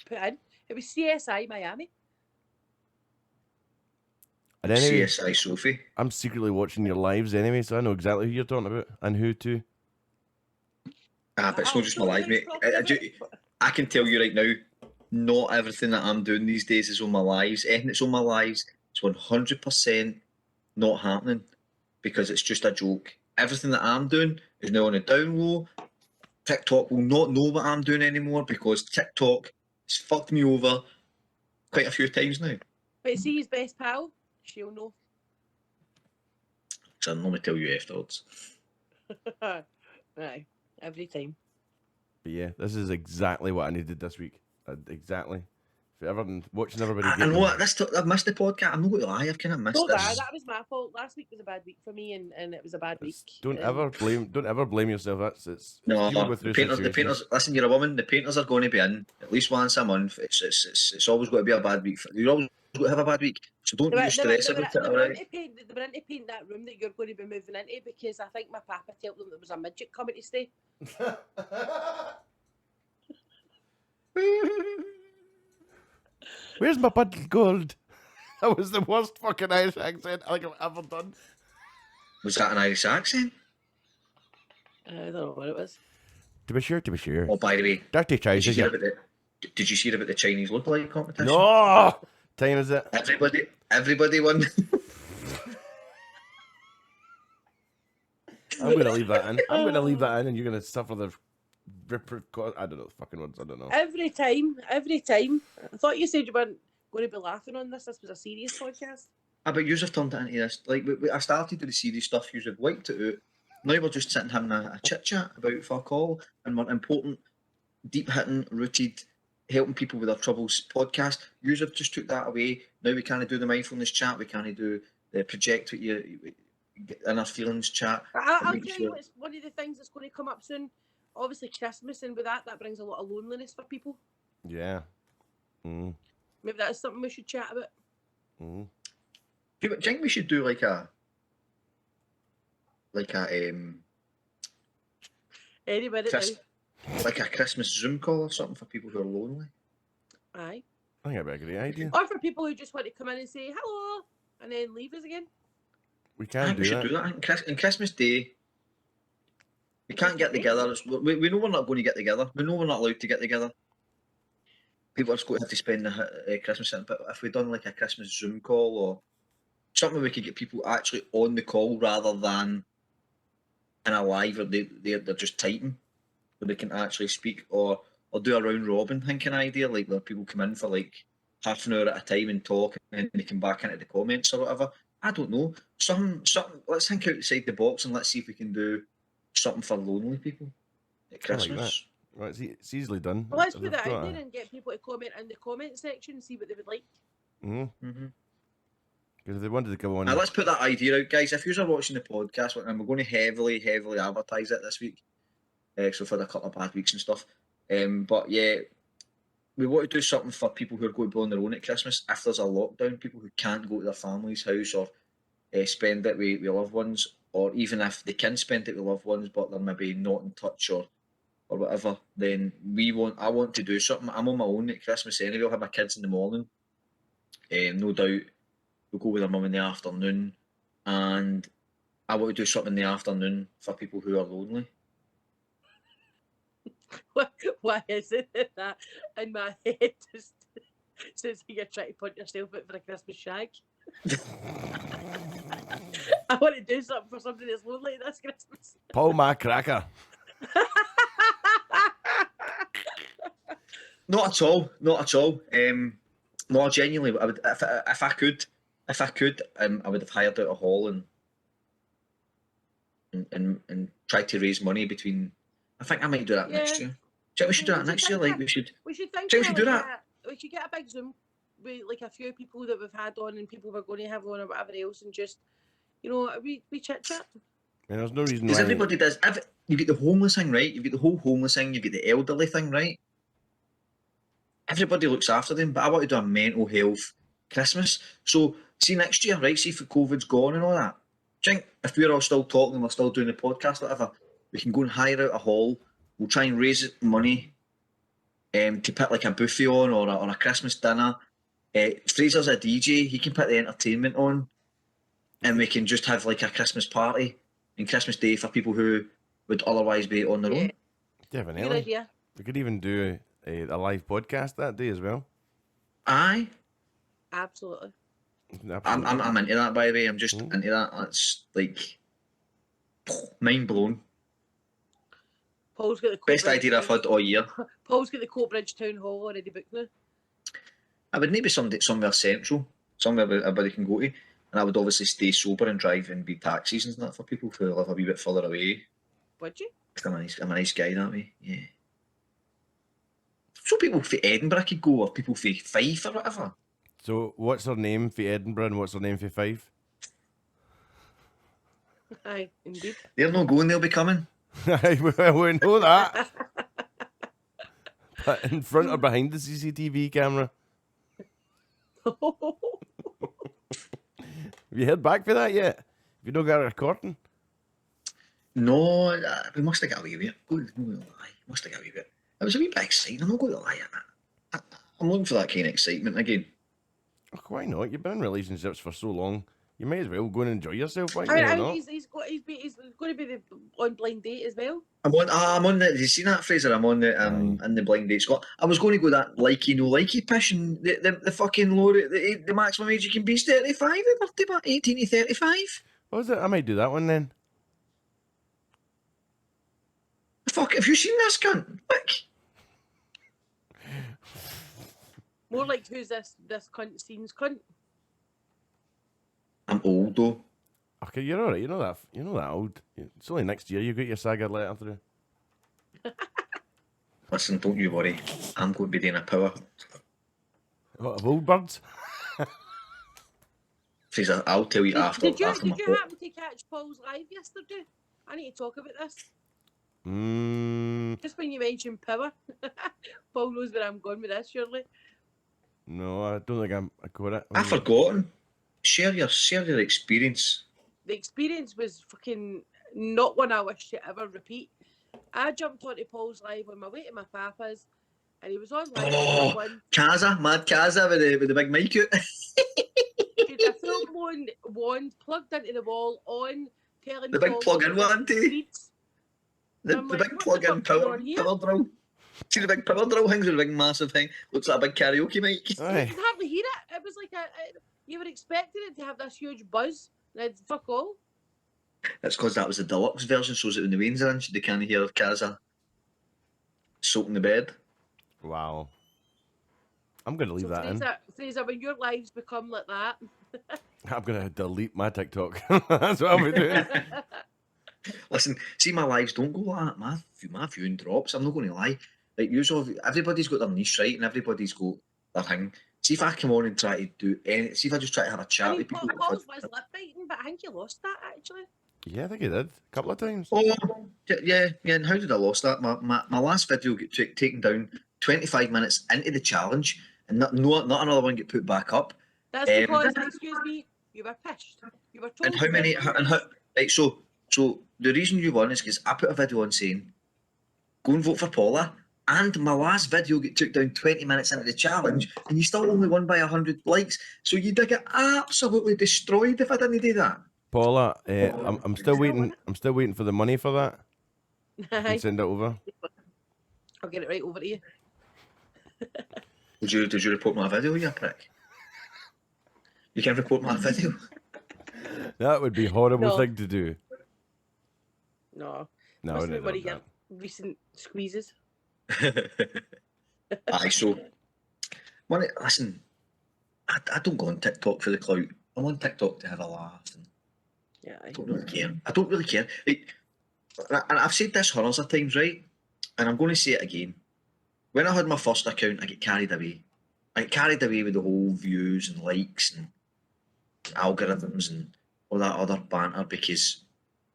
C: put in. It was CSI Miami.
A: And anyway,
B: CSI Sophie.
A: I'm secretly watching your lives anyway, so I know exactly who you're talking about and who too.
B: But it's not just my life, mate. I can tell you right now, not everything that I'm doing these days is on my lives. Anything that's on my lives, it's 100% not happening because it's just a joke. Everything that I'm doing is now on a down low. TikTok will not know what I'm doing anymore because TikTok has fucked me over quite a few times now.
C: But see his best pal, she'll know.
B: So let me tell you afterwards.
C: Right, every time.
A: But yeah, this is exactly what I needed this week. Exactly. If you're ever watching everybody
B: I know what I've missed the podcast. I'm not going to lie, I've kind of missed
C: No,
B: this.
C: that was my fault. Last week was a bad week for me, and it was a bad week.
A: Don't ever blame yourself. It's
B: No,
A: people go
B: the
A: through
B: painters. Listen, you're a woman. The painters are going to be in at least once a month. It's always got to be a bad week. You're always going to have a bad week, so don't you stress about it. All right.
C: They were in to paint that room that you're going to be moving into because I think my papa told them there was a midget coming to stay.
A: Where's my bottle of gold? That was the worst fucking Irish accent I think I've ever done.
B: Was that an Irish accent?
C: I don't know what it was.
A: To be sure.
B: Oh, by the way,
A: Dirty trousers.
B: did you see about the Chinese lookalike competition?
A: No! Time is it?
B: Everybody won.
A: I'm going to leave that in. And you're going to suffer the I don't know the fucking words. I don't know.
C: Every time. I thought you said you weren't going to be laughing on this. This was a serious podcast.
B: But you have turned it into this. Like I started with the serious stuff. You have wiped it out. Now we're just sitting having a chit chat about fuck all, and we're important, deep hitting, rooted, helping people with their troubles podcast. You have just took that away. Now we can't do the mindfulness chat. We can't do the project with you inner feelings chat.
C: I'll tell you what's one of the things that's going to come up soon. Obviously Christmas, and with that brings a lot of loneliness for people.
A: Yeah. Mm.
C: Maybe that is something we should chat about.
A: Mm.
B: Do you think we should do like a
C: Any minute now.
B: like a Christmas Zoom call or something for people who are lonely?
C: Aye.
A: I think that'd be a great idea.
C: Or for people who just want to come in and say hello and then leave us again.
A: We
B: I
A: can
B: think we should do that. On Christmas Day, we can't get together. We know we're not going to get together. We know we're not allowed to get together. People are just going to have to spend the Christmas in. But if we'd done like a Christmas Zoom call or something we could get people actually on the call rather than in a live or they're just typing, where they can actually speak, or do a round robin thinking idea, like where people come in for like half an hour at a time and talk, and then they come back into the comments or whatever. I don't know. Something. Let's think outside the box and let's see if we can do something for lonely people at Christmas.
A: Right, it's easily done.
C: Well, let's put that out there and get people to comment in the comment section and see what they would like.
A: Mm-hmm. Because if they wanted to go on,
B: Now let's put that idea out, guys. If you're watching the podcast, and we're going to heavily advertise it this week, so for a couple of bad weeks and stuff. But yeah, we want to do something for people who are going to be on their own at Christmas. If there's a lockdown, people who can't go to their family's house or spend it with loved ones, or even if they can spend it with loved ones, but they're maybe not in touch or whatever, then I want to do something. I'm on my own at Christmas anyway. I'll have my kids in the morning. No doubt we'll go with their mum in the afternoon, and I want to do something in the afternoon for people who are lonely.
C: Why is it that in my head just says you're trying to put yourself out for a Christmas shag? I want to do something for somebody that's lonely this Christmas.
A: Paul my cracker.
B: Not at all. No, genuinely, I would if I could, I would have hired out a hall and tried to raise money between. I think I might do that next year. Do you think we should do that next year? Like we should
C: think
B: we should do that.
C: We should get a big Zoom with like a few people that we've had on and people we're going to have on or whatever else, and just we chit chat.
A: And there's no reason
B: Because
A: why.
B: everybody does. You get the homeless thing right. You get the whole homeless thing. You get the elderly thing right. Everybody looks after them, but I want to do a mental health Christmas. So see next year, right? See if COVID's gone and all that. Do you think if we're all still talking and we're still doing the podcast, whatever, we can go and hire out a hall. We'll try and raise money to put like a buffet on or a Christmas dinner. Fraser's a DJ. He can put the entertainment on, and we can just have like a Christmas party and Christmas Day for people who would otherwise be on their own.
A: Definitely.
C: Good idea.
A: We could even do a live podcast that day as well.
B: Aye.
C: Absolutely.
B: I'm into that, by the way. I'm just into that. That's like mind blown.
C: Paul's got the
B: Best idea I've had all year.
C: Paul's got the Coatbridge Town Hall already booked now.
B: I would maybe somewhere central, somewhere everybody can go to, and I would obviously stay sober and drive and be taxis and that for people who live a wee bit further away.
C: Would you?
B: I'm a nice guy that way. Yeah. So people for Edinburgh could go, or people for Fife or whatever.
A: So what's her name for Edinburgh and what's her name for Fife?
C: Aye, indeed.
B: They're not going, they'll be coming.
A: We know that. But in front or behind the CCTV camera. Have you heard back for that yet? Have you not got a recording?
B: No, we must have got away with it. I'm not going to lie. Must have got away with it. It was a wee bit exciting. I'm not going to lie. I'm looking for that kind of excitement again.
A: Oh, why not? You've been in relationships for so long. You might as well go and enjoy yourself. Why
C: I
A: not?
C: mean, he's going to be on blind date as well.
B: I'm on the. Have you seen that, Fraser? I'm on the in the blind date Scott. I was going to go that likey no likey pish, and the fucking low the maximum age you can be is 35. They're about 18 to 35.
A: What is it? I might do that one then.
B: Fuck! Have you seen this cunt? Look.
C: More like who's this cunt scenes cunt?
B: I'm old though.
A: Okay, you're alright. You're not that old. It's only next year you got your Saga letter through.
B: Listen, don't you worry. I'm going to be doing a power.
A: What, of old birds?
B: Fraser, I'll tell you after.
C: Did you
B: after my
C: happen to catch Paul's live yesterday? I need to talk about this. Just when you mentioned power. Paul knows where I'm going with this, surely.
A: No, I don't think I got it.
B: I've forgotten. Share your experience.
C: The experience was fucking not one I wish to ever repeat. I jumped onto Paul's live on my way to my papa's, and he was on live.
B: Oh, Kaza, mad Kaza with the big mic out.
C: He had a full-blown wand plugged into the wall on, telling
B: the big
C: Paul
B: plug-in one, too. The
C: like,
B: big plug-in power drill. See the big power drill things with the big massive thing? Looks like a big karaoke mic.
C: You could hardly hear it. It was like you were expecting it to have this huge buzz. And fuck all.
B: That's because that was the deluxe version, so that when the rain's in, they can't hear Kaza soaking the bed.
A: Wow. I'm going to leave that in.
C: Fraser, when your lives become like that...
B: I'm
A: going to delete my TikTok. That's what I'll be doing.
B: Listen, see, my lives don't go like that. My viewing drops. I'm not going to lie. Like, usually, everybody's got their niche, right? And everybody's got their thing. See if I come on and try to do any, see if I just try to have a
C: I
B: chat
C: mean,
B: with people.
C: Paul's was lip biting, but I think he lost that actually.
A: Yeah, I think he did a couple of times.
B: Oh, yeah. And how did I lost that? My last video got taken down 25 minutes into the challenge, and not another one get put back up.
C: That's because, excuse me, you were pissed. You were told.
B: And how many? Right, so the reason you won is because I put a video on saying, "Go and vote for Paula." And my last video get took down 20 minutes into the challenge, and you still only won by 100 likes. So you did get absolutely destroyed if I didn't do that.
A: Paula, I'm still waiting. I'm still waiting for the money for that. You can send it over.
C: I'll get it right over to you.
B: Did you report my video, you prick? You can report my video.
A: That would be a horrible
C: No.
A: thing to do.
C: No.
A: No, I
C: Must be
A: wouldn't
C: one
A: have
C: of
A: done
C: your recent squeezes.
B: Aye, so listen, I don't go on TikTok for the clout. I'm on TikTok to have a laugh. And
C: Yeah.
B: I don't really care. I don't really care. And I've said this hundreds of times, right? And I'm going to say it again. When I had my first account, I get carried away. I get carried away with the whole views and likes and algorithms and all that other banter because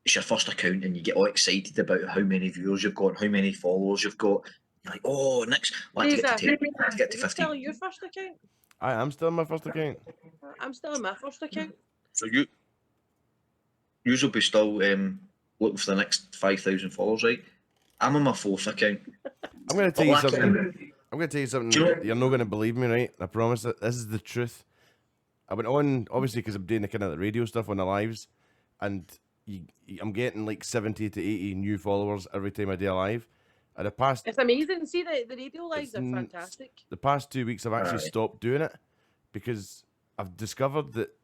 B: it's your first account and you get all excited about how many viewers you've got and how many followers you've got. You're like, oh, next, I want to get to 10, I want to get to
C: You're still
B: 15.
C: on your first account?
A: I am still on my first account.
C: I'm still on my first account.
B: So you will be still looking for the next 5,000 followers, right? I'm on my fourth account.
A: I'm going to tell you
B: All I
A: something.
B: can-
A: I'm going to tell you something.
B: Do you know-
A: You're not going to believe me, right? I promise that this is the truth. I went on, obviously, because I'm doing the kind of the radio stuff on the lives, and I'm getting like 70 to 80 new followers every time I do a live. And
C: It's amazing. See, the radio lives are fantastic.
A: the past 2 weeks, I've actually
B: Aye.
A: stopped doing it because I've discovered that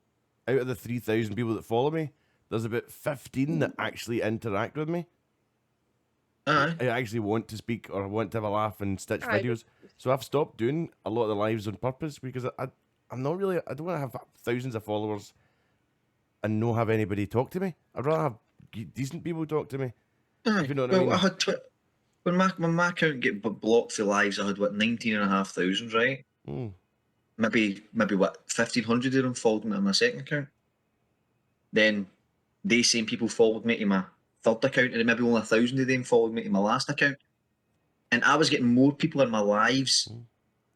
A: out of the 3,000 people that follow me, there's about 15 that actually interact with me.
B: Aye.
A: I actually want to speak or want to have a laugh and stitch
C: Aye.
A: videos. So I've stopped doing a lot of the lives on purpose because I'm not really, I don't want to have thousands of followers and not have anybody talk to me. I'd rather have decent people talk to me.
B: Aye.
A: If you know what I
B: Well,
A: mean.
B: I had when my account get blocked for lives, I had what 19,500, right?
A: Mm.
B: Maybe what 1,500 of them followed me on my second account. Then they same people followed me to my third account, and maybe only 1,000 of them followed me to my last account. And I was getting more people in my lives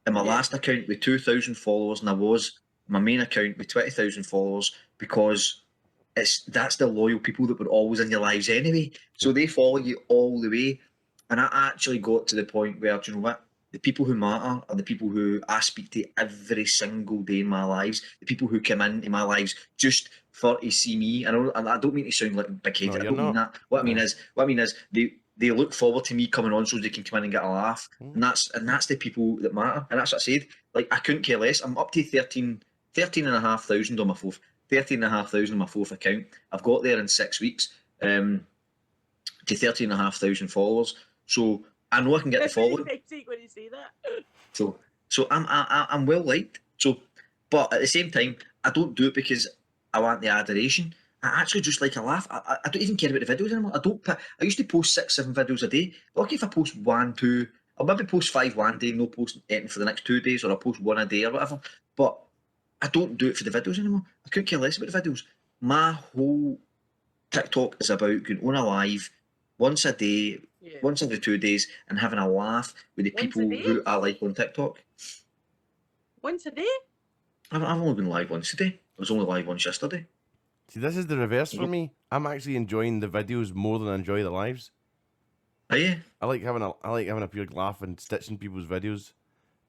B: in my last account with 2,000 followers than I was my main account with 20,000 followers because that's the loyal people that were always in your lives anyway. So they follow you all the way. And I actually got to the point where, do you know what? The people who matter are the people who I speak to every single day in my lives. The people who come into my lives just for to see me. And I don't mean to sound like big headed.
A: No,
B: I
A: you're
B: don't mean
A: not.
B: that. What
A: No.
B: I mean is they look forward to me coming on so they can come in and get a laugh. And that's the people that matter. And that's what I said. Like I couldn't care less. I'm up to 13,500 on my fourth. 13,500 on my fourth account. I've got there in 6 weeks. To 13,500 followers. So I know I can get the following.
C: When you say that.
B: So I'm well liked. So, but at the same time, I don't do it because I want the adoration. I actually just like a laugh. I don't even care about the videos anymore. I used to post 6-7 videos a day. Lucky if I post 1, 2. I'll maybe post 5 one day, no post anything for the next 2 days, or I'll post 1 a day or whatever. But I don't do it for the videos anymore. I couldn't care less about the videos. My whole TikTok is about going on a live once a day, once every 2 days, and having a laugh with the
C: Once a
B: people
C: day?
B: who I like on TikTok.
C: Once a day?
B: I've only been live once today. I was only live once yesterday.
A: See, this is the reverse for me. I'm actually enjoying the videos more than I enjoy the lives.
B: Are you?
A: I like having a pure laugh and stitching people's videos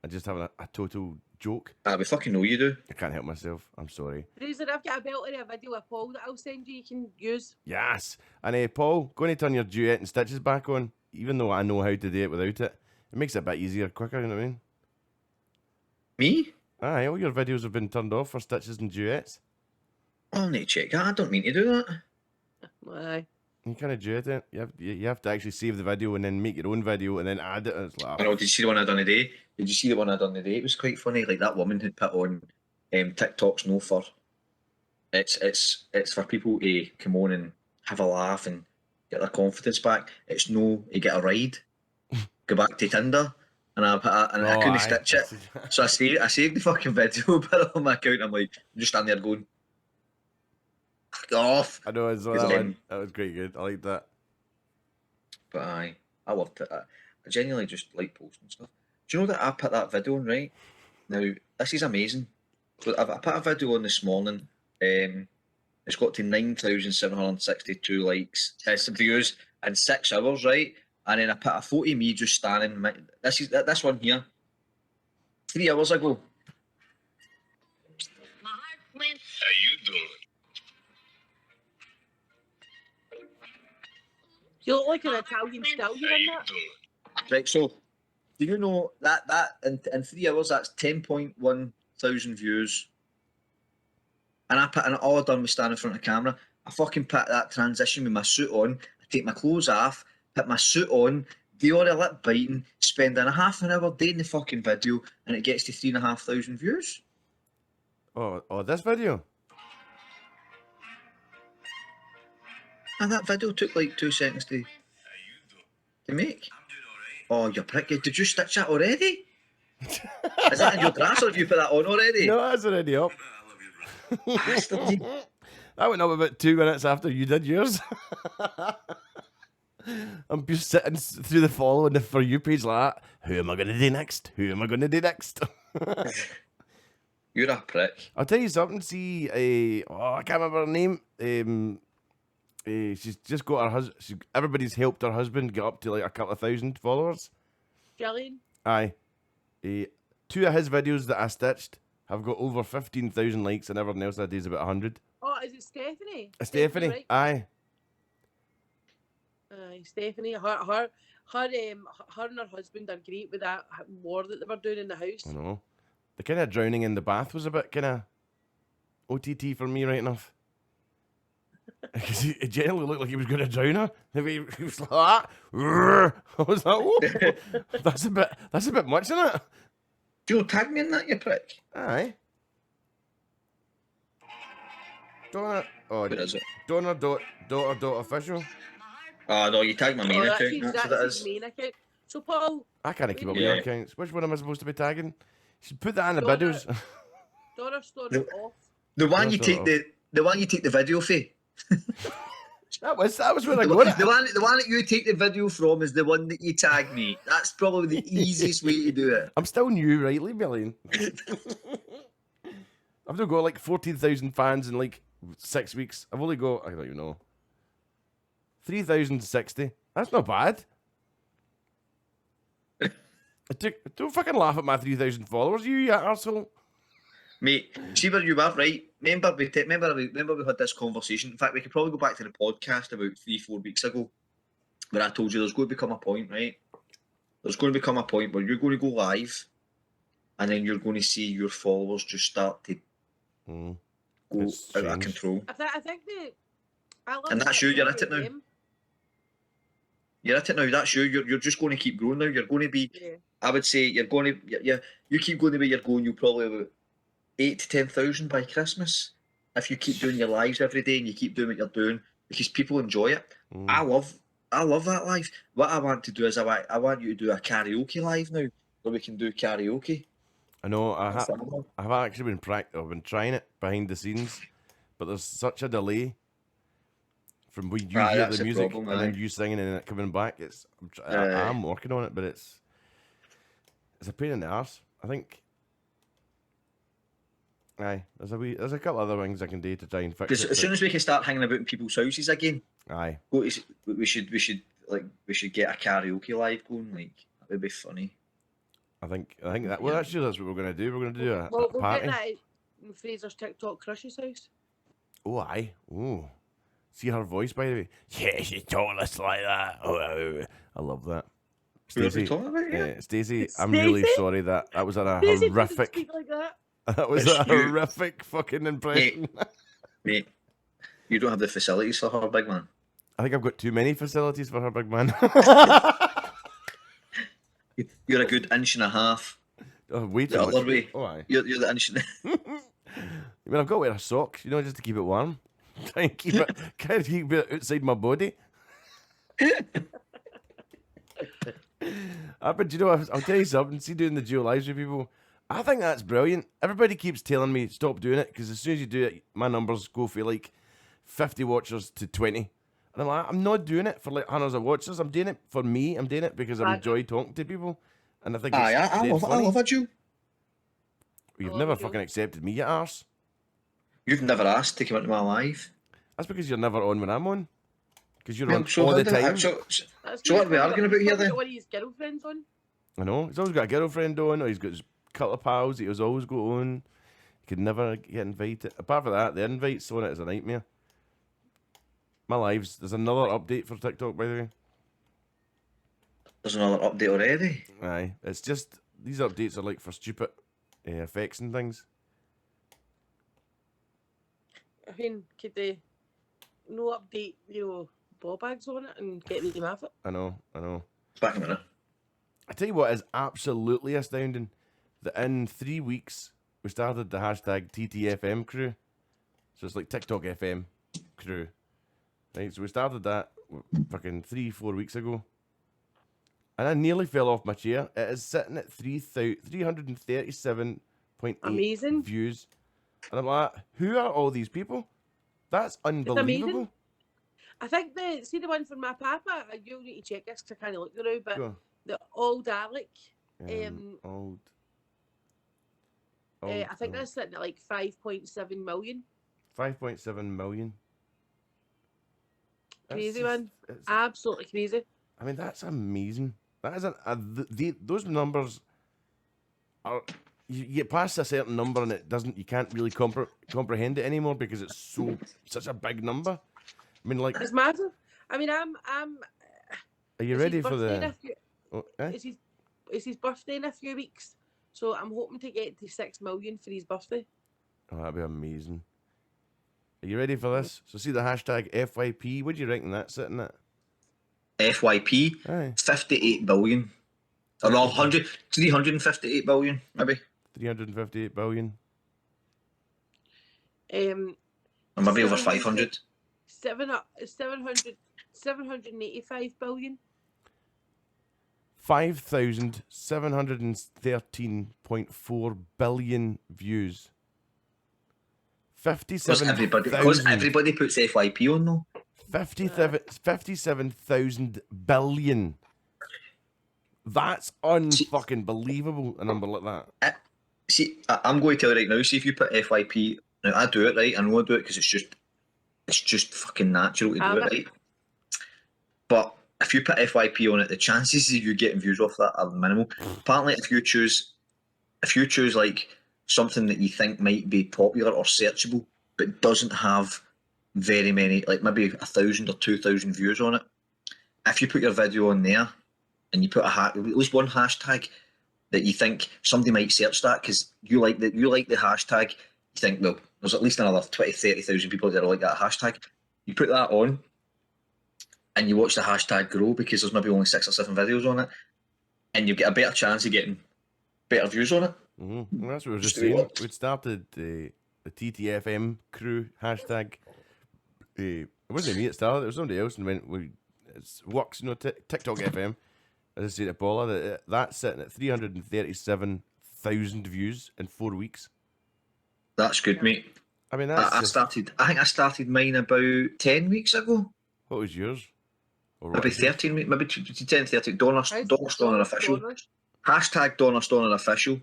A: and just having a total joke.
B: We fucking know you do.
A: I can't help myself. I'm sorry.
C: Fraser, I've got a belter of a video of Paul that I'll send you can use.
A: Yes. And Paul, going to turn your duet and stitches back on, even though I know how to do it without it. It makes it a bit easier, quicker, you know what I mean?
B: Me?
A: Aye, all your videos have been turned off for stitches and duets.
B: I'll need to check that. I don't mean to do that.
C: Aye.
A: You kind of duet it. You have to actually save the video and then make your own video and then add it. And it's like,
B: I know. Did you see the one I done today? Did you see the one I done today? It was quite funny. Like that woman had put on TikTok's no for. It's for people to come on and have a laugh and get their confidence back. It's no, you get a ride, go back to Tinder, and I
A: Oh,
B: couldn't
A: aye.
B: stitch it. So I saved the fucking video, put it on my account. I'm like, I'm just standing there going, fuck off.
A: I know, so that was quite good. I like that.
B: But I loved it. I genuinely just like posting stuff. Do you know that I put that video on, right? Now, this is amazing. So I put a video on this morning. It's got to 9,762 likes, some views in 6 hours, right? And then I put a photo of me just standing. This one here, 3 hours ago.
D: My heart went. How you doing?
C: You look like an Italian stallion in that.
B: Right, so do you know that in 3 hours that's 10.1 thousand views, and all I done was stand in front of the camera. I fucking put that transition with my suit on, I take my clothes off, put my suit on, do all the lip biting, spending a half an hour doing the fucking video, and it gets to 3,500 views.
A: Oh, this video?
B: And that video took like 2 seconds to make. Oh, you prick! Did you stitch that already? Is that in your drafts, or have you put that on already?
A: No, that's already up.
B: Bastard.
A: That went up about 2 minutes after you did yours. I'm just sitting through the follow and the For You page like that. Who am I going to do next? Who am I going to do next?
B: You're a prick.
A: I'll tell you something. See, I can't remember her name. She's just got her husband. Everybody's helped her husband get up to like a couple of thousand followers.
C: Gillian?
A: Aye. 2 of his videos that I stitched have got over 15,000 likes, and everything else I do is about 100.
C: Oh, is it Stephanie?
A: Stephanie,
C: right?
A: aye.
C: Stephanie, her and her husband are great with that war that they were doing in the house.
A: I know. The kind of drowning in the bath was a bit kind of OTT for me, right enough. Because it generally looked like he was going to drown her. He was like that. I was like, whoa, that's a bit much, isn't it?
B: Do you tag me in that, you prick?
A: Aye. Donna,
B: Where is it?
A: Daughter official.
B: Oh no, you tagged my main
C: that's
B: account.
C: his,
B: That's what it
C: his
B: is.
C: main account. So Paul,
A: I can't keep up with
B: Yeah.
A: your accounts. Which one am I supposed to be tagging? You should put that in the
C: Donna.
A: videos.
C: Daughter story
B: No.
C: off.
B: The one
A: No,
B: you
A: sort
B: take
A: of.
B: the one you take the video for.
A: that was where I
B: The
A: got
B: one,
A: it.
B: the one that you take the video from is the one that you tag me. That's probably the easiest way to do it.
A: I'm still new, right? Leave me alone. I've now got like 14,000 fans in like 6 weeks. I've only got, I don't even know, 3,060. That's not bad. Don't fucking laugh at my 3,000 followers, you arsehole.
B: Mate, see where you were, right? Remember we had this conversation. In fact, we could probably go back to the podcast about 3-4 weeks ago, where I told you there's going to become a point, right? There's going to become a point where you're going to go live, and then you're going to see your followers just start to go
A: It's
B: out of
A: changed.
B: control.
C: I think I love
B: And that's you, you're at it now.
C: game.
B: You're at it now. That's you. You're just going to keep growing now. You're going to be.
C: Yeah.
B: I would say you're going to. You keep going the way you're going. You'll probably have about 8,000 to 10,000 by Christmas if you keep doing your lives every day and you keep doing what you're doing because people enjoy it. I love that life. What I want to do is I want you to do a karaoke live now where we can do karaoke.
A: I know. I've actually I've been trying it behind the scenes, but there's such a delay from when you hear
B: that's
A: the
B: the
A: music
B: problem,
A: and then
B: aye.
A: you singing and it coming back. I'm working on it, but it's a pain in the arse. I think. Aye, there's a couple other things I can do to try and fix
B: Because
A: it.
B: as soon as we can start hanging about in people's houses again,
A: Aye.
B: we should get a karaoke live going. Like that would be funny.
A: I think that. Well, actually, that's what we're gonna do. We're gonna do a
C: We'll
A: party.
C: get that at Fraser's TikTok crush's house.
A: Oh, aye. Ooh. See her voice, by the way. Yeah, she told us like that. Oh, I love that.
B: Who are we
A: Stacey,
B: talking about here?
A: Stacey, I'm really
C: Stacey?
A: sorry that was a
C: Daisy doesn't
A: horrific.
C: speak like that.
A: That was
B: It's
A: a
B: you.
A: horrific fucking impression.
B: Mate, you don't have the facilities for her, big man.
A: I think I've got too many facilities for her, big man.
B: You're a good inch and a half.
A: Oh, way too
B: The
A: much.
B: other way.
A: Oh, aye.
B: You're the inch.
A: I mean, I've got to wear a sock, just to keep it warm. Try and keep it outside my body. But you know, I'll tell you something. See, doing the dual lives with people, I think that's brilliant. Everybody keeps telling me stop doing it because as soon as you do it, my numbers go from like 50 watchers to 20. And I'm like, I'm not doing it for like hundreds of watchers. I'm doing it for me. I'm doing it because I enjoy talking to people, and I think it's
B: Aye, I
A: dead
B: love
A: funny.
B: a Jew.
A: You've
C: love
A: never
C: a Jew.
A: fucking accepted me, you arse.
B: You've never asked to come into my life.
A: That's because you're never on when I'm on. Because you're
B: Well,
A: on
B: so
A: all
B: how
A: the
B: do I,
A: time.
C: That's
B: so what are we arguing about here then?
C: One of his girlfriends on.
A: I know. He's always got a girlfriend on, or he's got his couple of pals that he's always got on. He could never get invited. Apart from that, the invites on it is a nightmare. My lives. There's another update for TikTok, by the way.
B: There's another update already.
A: Aye. It's just, these updates are like for stupid effects and things.
C: I mean, could they no update, ball bags on it and get them off it?
A: I know.
B: Back a minute.
A: I tell you what is absolutely astounding. That in 3 weeks, we started the hashtag TTFM crew. So it's like TikTok FM crew. Right, so we started that fucking 3-4 weeks ago. And I nearly fell off my chair. It is sitting at 337.8
C: Amazing.
A: views. And I'm like, who are all these people? That's unbelievable.
C: I think the one for my papa, you'll need to check this because I can't look through, but
A: Go.
C: the old Alec,
A: Old.
C: I think that's sitting at like 5.7 million.
A: 5.7 million.
C: Crazy, man. Absolutely crazy.
A: I mean, that's amazing. That is those numbers are. You get past a certain number and it doesn't. You can't really comprehend it anymore because it's such a big number. I mean, like,
C: It's massive. I mean, I'm.
A: are you
C: it's
A: ready
C: his
A: for
C: birthday in
A: the?
C: a few-
A: Oh, eh?
C: It's his birthday in a few weeks, so I'm hoping to get to 6 million for his birthday.
A: Oh, that'd be amazing. Are you ready for this? So see the hashtag FYP. What do you reckon that's sitting at?
B: FYP,
A: Aye.
B: 58 billion. Or no, 358 billion, maybe.
A: 358 billion.
C: Or
B: maybe over 500.
C: 785 billion.
A: 5,713.4 billion views. 57,000.
B: Because everybody puts FYP on though.
A: 57,000 billion. That's unfucking believable. A number like that.
B: See, I'm going to tell you right now. See if you put FYP. Now I do it right. I know I do it because it's just fucking natural to do it right. But if you put FYP on it, the chances of you getting views off that are minimal. Apparently, if you choose like something that you think might be popular or searchable, but doesn't have very many, like maybe 1,000 or 2,000 views on it, if you put your video on there and you put at least one hashtag that you think somebody might search that because you like the hashtag, you think, well, there's at least another 20, 30,000 people that are like that hashtag. You put that on and you watch the hashtag grow because there's maybe only 6 or 7 videos on it, and you get a better chance of getting better views on it.
A: Mm-hmm. Well, that's what we were just saying. We'd started the TTFM crew hashtag. It wasn't me that started. It was somebody else, and it works. TikTok FM. As I said to Paula, that's sitting at 337,000 views in 4 weeks.
B: That's good, mate.
A: I mean,
B: I think I started mine about 10 weeks ago.
A: What was yours?
B: Maybe 13 weeks, maybe 10, 13. Donna Stoner official. Hashtag Donna Stoner official.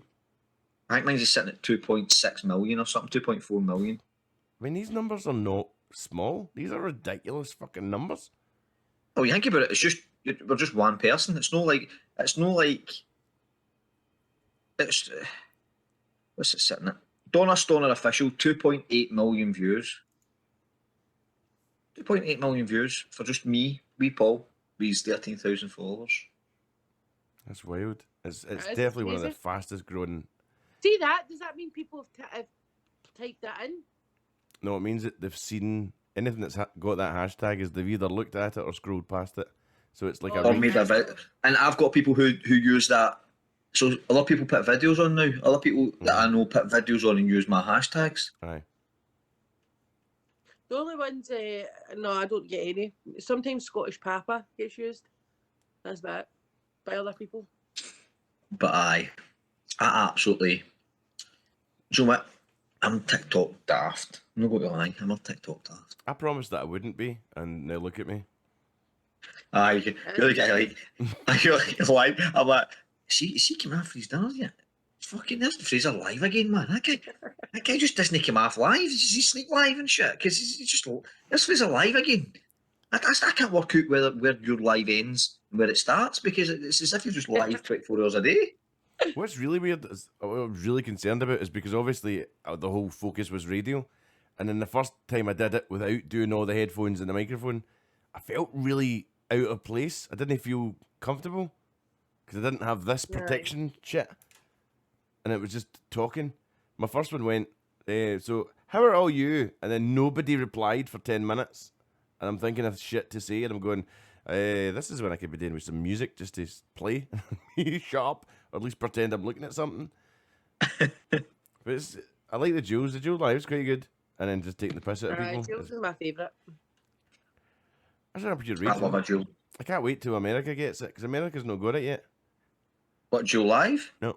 B: I think mine's just sitting at 2.6 million or something, 2.4 million.
A: I mean, these numbers are not small. These are ridiculous fucking numbers.
B: Oh, you think about it, we're just one person. It's not like what's it sitting at? Donna Stoner official, 2.8 million views. 2.8 million views for just me, wee Paul, with 13,000 followers.
A: That's wild. It's definitely one of the fastest growing.
C: See that? Does that mean people have typed that in?
A: No, it means that they've seen anything that's got that hashtag is they've either looked at it or scrolled past it. So it's like
B: or made a video. And I've got people who use that. So a lot of people put videos on now. Other people that I know put videos on and use my hashtags.
A: Aye.
C: The only ones, no, I don't get any. Sometimes Scottish Papa gets used. That's that. by other people.
B: But I absolutely. Do you know what? I'm TikTok daft. I'm not going to lie. I'm a TikTok daft.
A: I promised that I wouldn't be, and now look at me.
B: You're like, I'm like, is he coming off his dinners yet? Fucking, there's the Fraser live again, man. That guy just doesn't come off live. Does he sleep live and shit? Because he's just, there's Fraser live again. I can't work out where your live ends and where it starts, because it's as if you're just live 24 hours a day.
A: What's really weird is what I was really concerned about is because obviously the whole focus was radio, and then the first time I did it without doing all the headphones and the microphone, I felt really out of place. I didn't feel comfortable because I didn't have this protection shit, and it was just talking. My first one went, so how are all you? And then nobody replied for 10 minutes, and I'm thinking of shit to say, and I'm going, this is when I could be doing with some music just to play, shut up, or at least pretend I'm looking at something. But I like the Jules. The Jules live's quite good, and then just taking the piss out of people.
C: Jules is my favourite.
A: I don't know if you're
B: I love a Jewel.
A: I can't wait till America gets it, because America's not got it yet.
B: What, Jewel live?
A: No.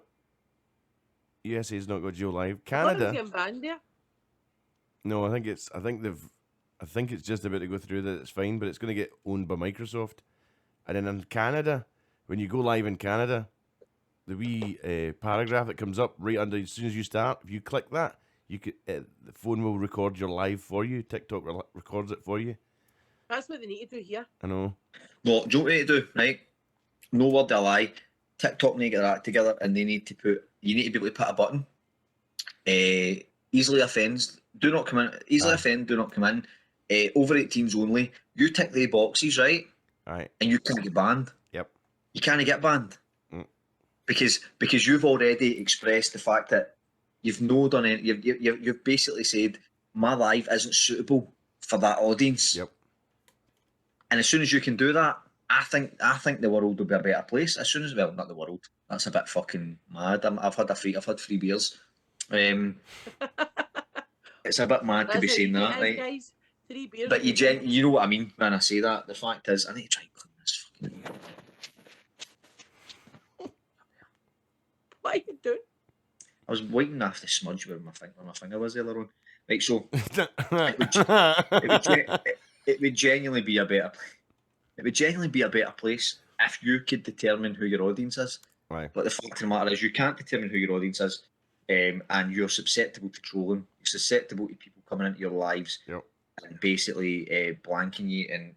A: USA's not got Joe live.
C: I thought it was
A: Canada.
C: getting banned there.
A: No, I think it's just about to go through that. It's fine, but it's going to get owned by Microsoft. And then in Canada, when you go live in Canada, the wee paragraph that comes up right under as soon as you start, if you click that, you could the phone will record your live for you. TikTok records it for you.
C: That's what they need to do here.
A: I know.
B: Well, do you know what they need to do, right? No word of a lie. TikTok need to get that together, and you need to be able to put a button. Easily offends, do not come in. Easily offend, do not come in. Over 18s only. You tick the boxes, right?
A: Right.
B: And you can't get banned.
A: Yep.
B: You can't get banned. Because you've already expressed the fact that you've no done it. You've basically said my live isn't suitable for that audience.
A: Yep.
B: And as soon as you can do that, I think the world will be a better place. As soon as, well, not the world. That's a bit fucking mad. I've had 3 beers. It's a bit mad to be saying that, right?
C: Guys, 3 beers.
B: But you know what I mean when I say that. The fact is, I need to try and clean this fucking.
C: What are you doing?
B: I was wiping off the smudge where my finger was earlier on. Right, so it would genuinely be a better. It would genuinely be a better place if you could determine who your audience is.
A: Right.
B: But the fact of the matter is, you can't determine who your audience is, and you're susceptible to trolling. You're susceptible to people coming into your lives and basically blanking you and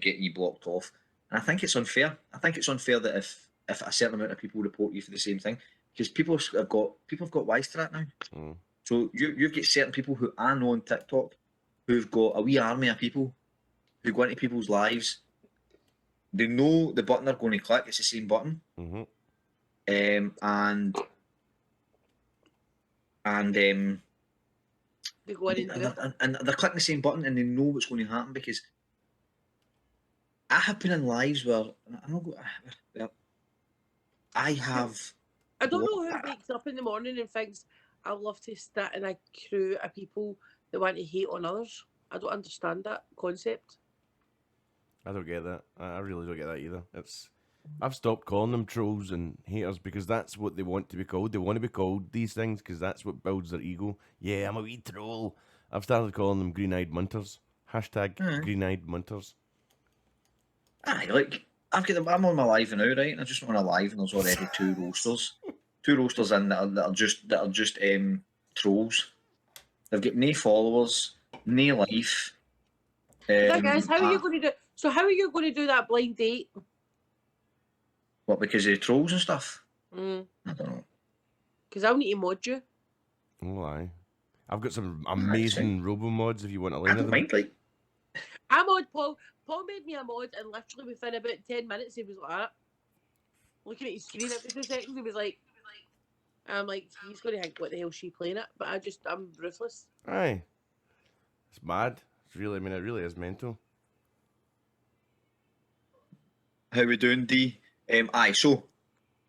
B: getting you blocked off. And I think it's unfair. I think it's unfair that if a certain amount of people report you for the same thing, because people have got wise to that now. So you've got certain people who I know on TikTok who've got a wee army of people who go into people's lives. They know the button they're going to click. It's the same button. And
C: they go in
B: and they're clicking the same button, and they know what's going to happen, because I have been in lives where I don't
C: know who wakes up in the morning and thinks, I love to sit in a crew of people that want to hate on others. I don't understand that concept.
A: I don't get that. I really don't get that either. I've stopped calling them trolls and haters because that's what they want to be called. They want to be called these things because that's what builds their ego. Yeah, I'm a wee troll. I've started calling them green-eyed munters. Hashtag green-eyed munters.
B: Aye, like I'm on my live now, right? And I just went on a live, and there's already 2 roasters. 2 roasters in that are just trolls. They've got no followers, no life.
C: Guys, how are you going to do? So how are you going to do that blind date?
B: What, because of trolls and stuff?
C: I
B: don't know.
C: Because I'll need to mod you.
A: Oh, aye. I've got some amazing robo mods if you want to learn.
B: I don't mind, like.
C: I mod Paul. Paul made me a mod, and literally within about 10 minutes, he was like that. Looking at his screen every 2 seconds, he was like, I'm like, he's going to think, what the hell is she playing at? But I'm ruthless.
A: Aye. It's mad. It really is mental.
B: How we doing, D? Aye, so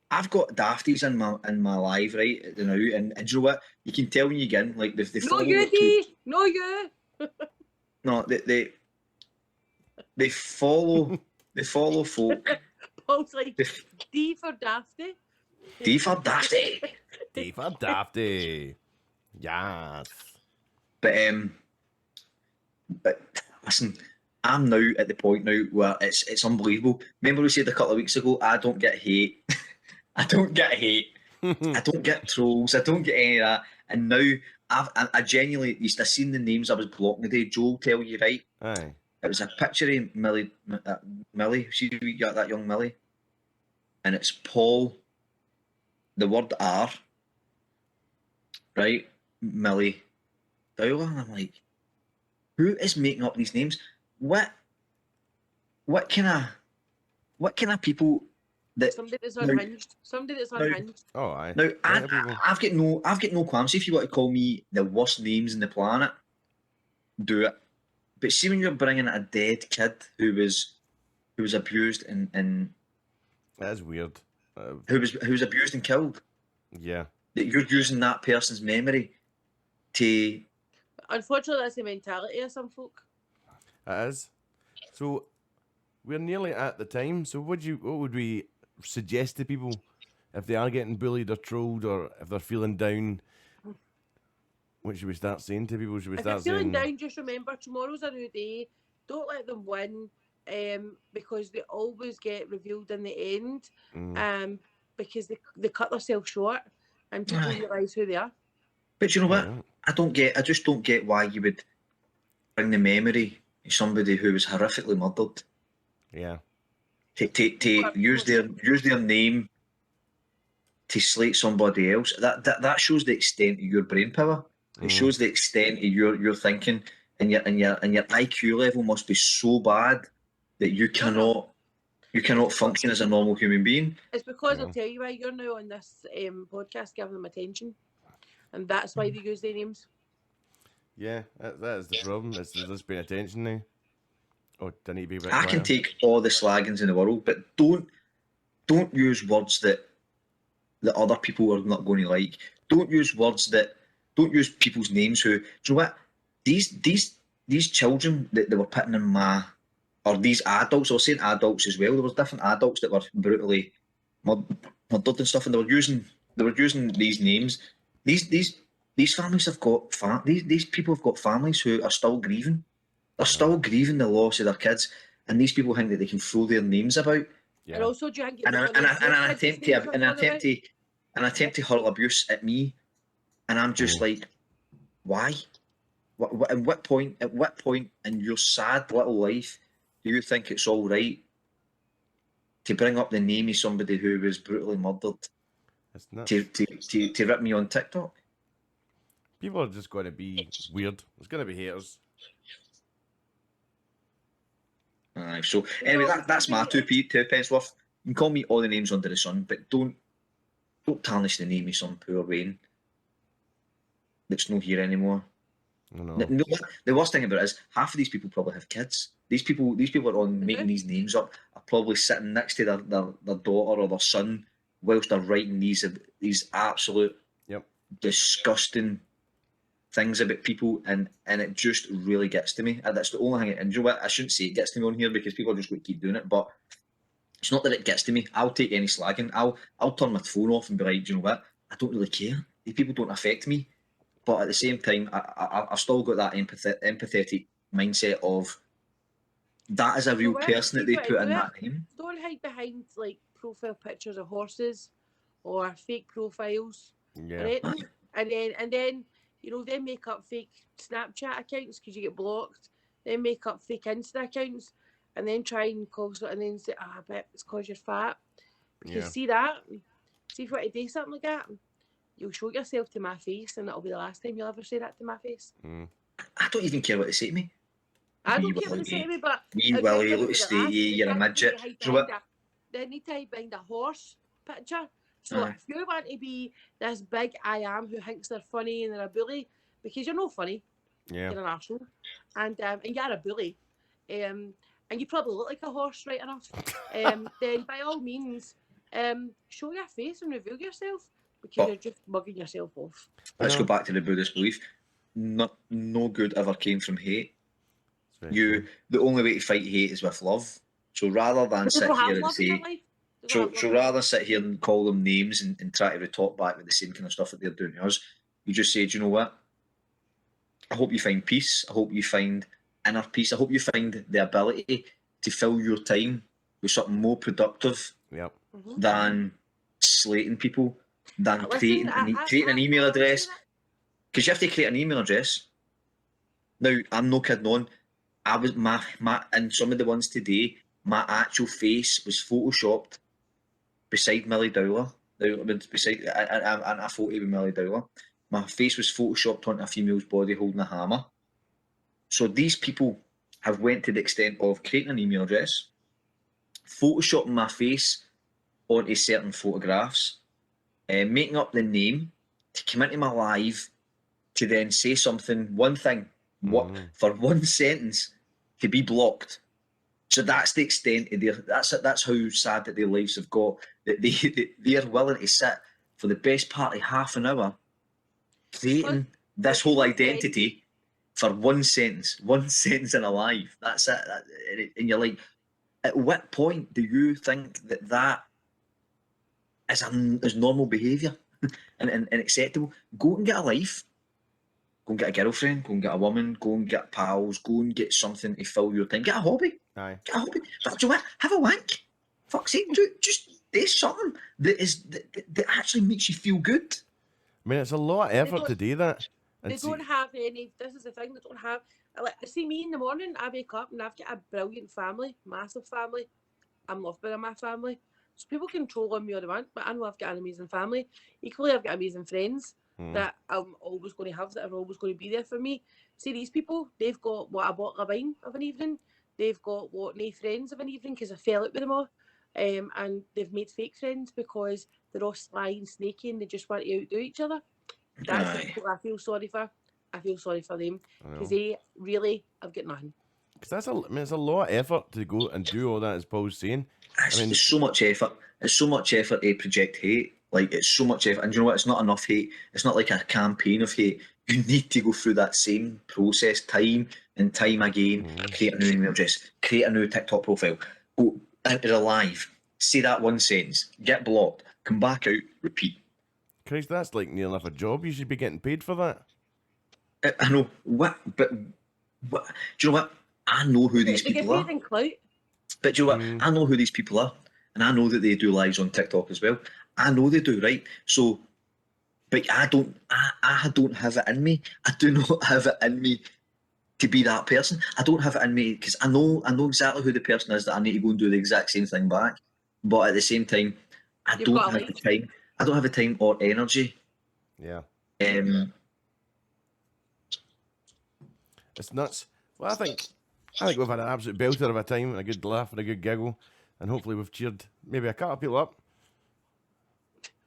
B: I've got dafties in my live right now, and do you know what? You can tell when you get in, like they follow.
C: No, you, D. No, you.
B: No, they follow folk.
C: Paul's like, D for Dafty.
B: D for Dafty.
A: D for Dafty. Yes.
B: But listen, I'm now at the point now where it's unbelievable. Remember we said a couple of weeks ago, I don't get hate. I don't get hate. I don't get trolls. I don't get any of that. And now I genuinely used to seen the names I was blocking today. Joe will tell you, right?
A: Aye.
B: It was a picture of Millie. See, you got that young Millie, and it's Paul. The word R, right? Millie Dowler, and I'm like, who is making up these names? What kind of people that
C: Somebody that's unhinged. Somebody that's unhinged.
A: Oh, aye.
B: now
A: Plenty of people.
B: I've got no qualms. If you want to call me the worst names in the planet, do it. But see when you're bringing a dead kid who was abused and
A: That is weird.
B: who was abused and killed,
A: Yeah.
B: that you're using that person's memory to
C: Unfortunately, that's the mentality of some folk.
A: It is. So we're nearly at the time. So what would we suggest to people if they are getting bullied or trolled or if they're feeling down? What should we start saying to people? Should we
C: If you're
A: start
C: feeling
A: saying?
C: down, just remember tomorrow's a new day. Don't let them win, because they always get revealed in the end, because they cut themselves short and people
B: Aye.
C: realise who they are.
B: But you know what?
A: Yeah.
B: I just don't get why you would bring the memory of somebody who was horrifically murdered
A: Yeah.
B: to use their name to slate somebody else. That shows the extent of your brain power. It shows the extent of your thinking, and your IQ level must be so bad that you cannot function as a normal human being.
C: It's because
A: Yeah.
C: I'll tell you why you're now on this podcast giving them attention, and that's why they use their names.
A: Yeah, that is the problem. It's just paying attention now. Oh, do I need to be a bit
B: I
A: quieter?
B: can take all the slaggings in the world, but don't use words that other people are not going to like. Don't use use people's names who, do you know what? These children that they were putting in or these adults, I was saying adults as well, there was different adults that were brutally murdered and stuff, and they were using these names. These families have got these people have got families who are still grieving. They're still grieving the loss of their kids, and these people think that they can throw their names about.
A: Yeah.
C: And also, do you think
B: And an attempt to hurl abuse at me, and I'm just like, why? At what point in your sad little life do you think it's all right to bring up the name of somebody who was brutally murdered
A: It's not.
B: to rip me on TikTok?
A: People are just going to be weird. There's going to be haters.
B: So anyway, that's my two pence worth. You can call me all the names under the sun, but don't tarnish the name of some poor Wayne that's not here anymore.
A: No.
B: The worst thing about it is half of these people probably have kids. These people are on making these names up, are probably sitting next to their daughter or their son whilst they're writing these absolute disgusting things about people, and it just really gets to me. And that's the only thing. And you know what? I shouldn't say it gets to me on here because people are just going to keep doing it. But it's not that it gets to me. I'll take any slagging. I'll turn my phone off and be like, do you know what? I don't really care. These people don't affect me. But at the same time, I've still got that empathetic mindset of that is a real person that they put in that name.
C: Don't hide behind like profile pictures of horses or fake profiles.
A: Yeah.
C: Right? And then you know, they make up fake Snapchat accounts because you get blocked. They make up fake Insta accounts and then try and cause it and then say, I bet it's because you're fat. Because see if you want to do something like that, you'll show yourself to my face and that'll be the last time you'll ever say that to my face.
B: I don't even care what they say to me.
C: I don't care what they say to me, but
B: Willie, look at you, you're a midget.
C: They need to hide behind a horse picture. So if you want to be this big I am who thinks they're funny and they're a bully, because you're not funny, you're an arsehole, and you're a bully, and you probably look like a horse, right enough, then by all means, show your face and reveal yourself, because you're just mugging yourself off.
B: Let's go back to the Buddhist belief. No good ever came from hate. The only way to fight hate is with love. So rather than sit here and say, So rather than sit here and call them names and try to retort back with the same kind of stuff that they're doing to us, you just say, do you know what? I hope you find peace. I hope you find inner peace. I hope you find the ability to fill your time with something more productive
A: Yep.
B: than slating people, than
C: Listen,
B: creating an email
C: I
B: address. Because you have to create an email address. Now, I'm no kidding on. I was my and some of the ones today, my actual face was photoshopped beside Millie Dowler. Beside a photo with Millie Dowler. My face was photoshopped onto a female's body holding a hammer. So these people have went to the extent of creating an email address, photoshopping my face onto certain photographs, making up the name to come into my live to then say something, one thing, for one sentence, to be blocked. So that's the extent of their. That's how sad that their lives have got. That they are willing to sit for the best part of half an hour creating this whole identity for one sentence in a live. That's it. And you're like, at what point do you think that is normal behaviour and acceptable? Go and get a life. Go and get a girlfriend. Go and get a woman. Go and get pals. Go and get something to fill your time. Get a hobby.
A: Aye.
B: Get a hobby. But do you know what? Have a wank. Fuck's sake. Just do something that actually makes you feel good.
A: I mean, it's a lot of effort to do that.
C: They don't have any. This is the thing. They don't have. Like, see me in the morning. I wake up and I've got a brilliant family, massive family. I'm loved by my family. So people can troll on me all they want, but I know I've got an amazing family. Equally, I've got amazing friends that I'm always going to have, that are always going to be there for me. See, these people, they've got what, a bottle of wine of an evening. They've got what, no friends of an evening because I fell out with them all. And they've made fake friends because they're all sly and snaky and they just want to outdo each other. That's the people I feel sorry for. I feel sorry for them because they really have got nothing.
A: Because it's a lot of effort to go and do all that, as Paul's saying.
B: It's so much effort. It's so much effort to project hate. Like, it's so much effort. And you know what? It's not enough hate. It's not like a campaign of hate. You need to go through that same process time and time again. Create a new email address. Create a new TikTok profile. Go into the live. Say that one sentence. Get blocked. Come back out. Repeat.
A: Christ, that's like near enough a job. You should be getting paid for that.
B: I know. But do you know what? I know who these people are. But do you know what? I know who these people are. And I know that they do lives on TikTok as well. I know they do, right? So, but I don't have it in me. I do not have it in me to be that person. I don't have it in me because I know exactly who the person is that I need to go and do the exact same thing back. But at the same time, I don't have the time. I don't have the time or energy.
A: Yeah.
B: It's
A: nuts. Well, I think we've had an absolute belter of a time, and a good laugh and a good giggle, and hopefully we've cheered maybe a couple of people up.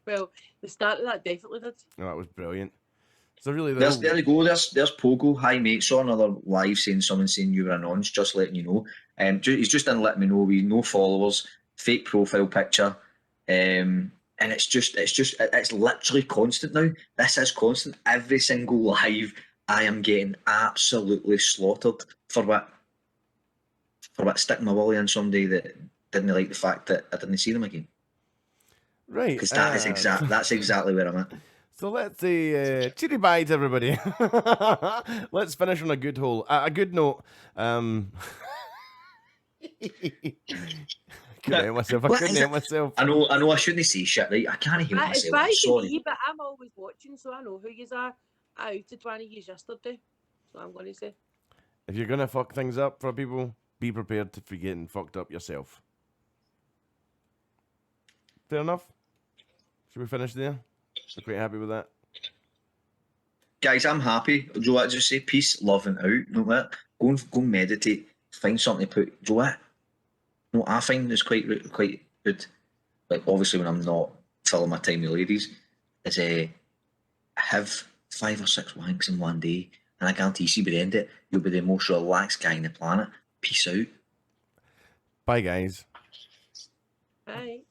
C: Well, the start of that definitely did.
A: Oh, that was brilliant. So really,
B: there you go. There's Pogo. Hi mate. Saw another live someone saying you were anonymous. Just letting you know. He's just didn't let me know. We no followers, fake profile picture, and it's literally constant now. This is constant. Every single live, I am getting absolutely slaughtered for what sticking my willy in somebody that didn't like the fact that I didn't see them again.
A: Right.
B: Because that's exactly where I'm at.
A: So let's say cheery bye to everybody. Let's finish on a good note. Couldn't help myself.
B: I know I shouldn't say shit, right? I can't help myself.
C: It's bye
B: sorry.
C: to me, but I'm always watching, so I know who you are. I outed one of you yesterday, so I'm going to say.
A: If you're going to fuck things up for people, be prepared to forget and fucked up yourself. Fair enough? Should we finish there? We're quite happy with that.
B: Guys, I'm happy. Do you know what I just say? Peace, love, and out. You know what? Go and meditate. Find something to put. Do you know what? No, I find it's quite good. Like, obviously, when I'm not filling my time with ladies, is have 5 or 6 wanks in one day, and I guarantee you, by the end of it, you'll be the most relaxed guy on the planet. Peace out.
A: Bye, guys.
C: Bye.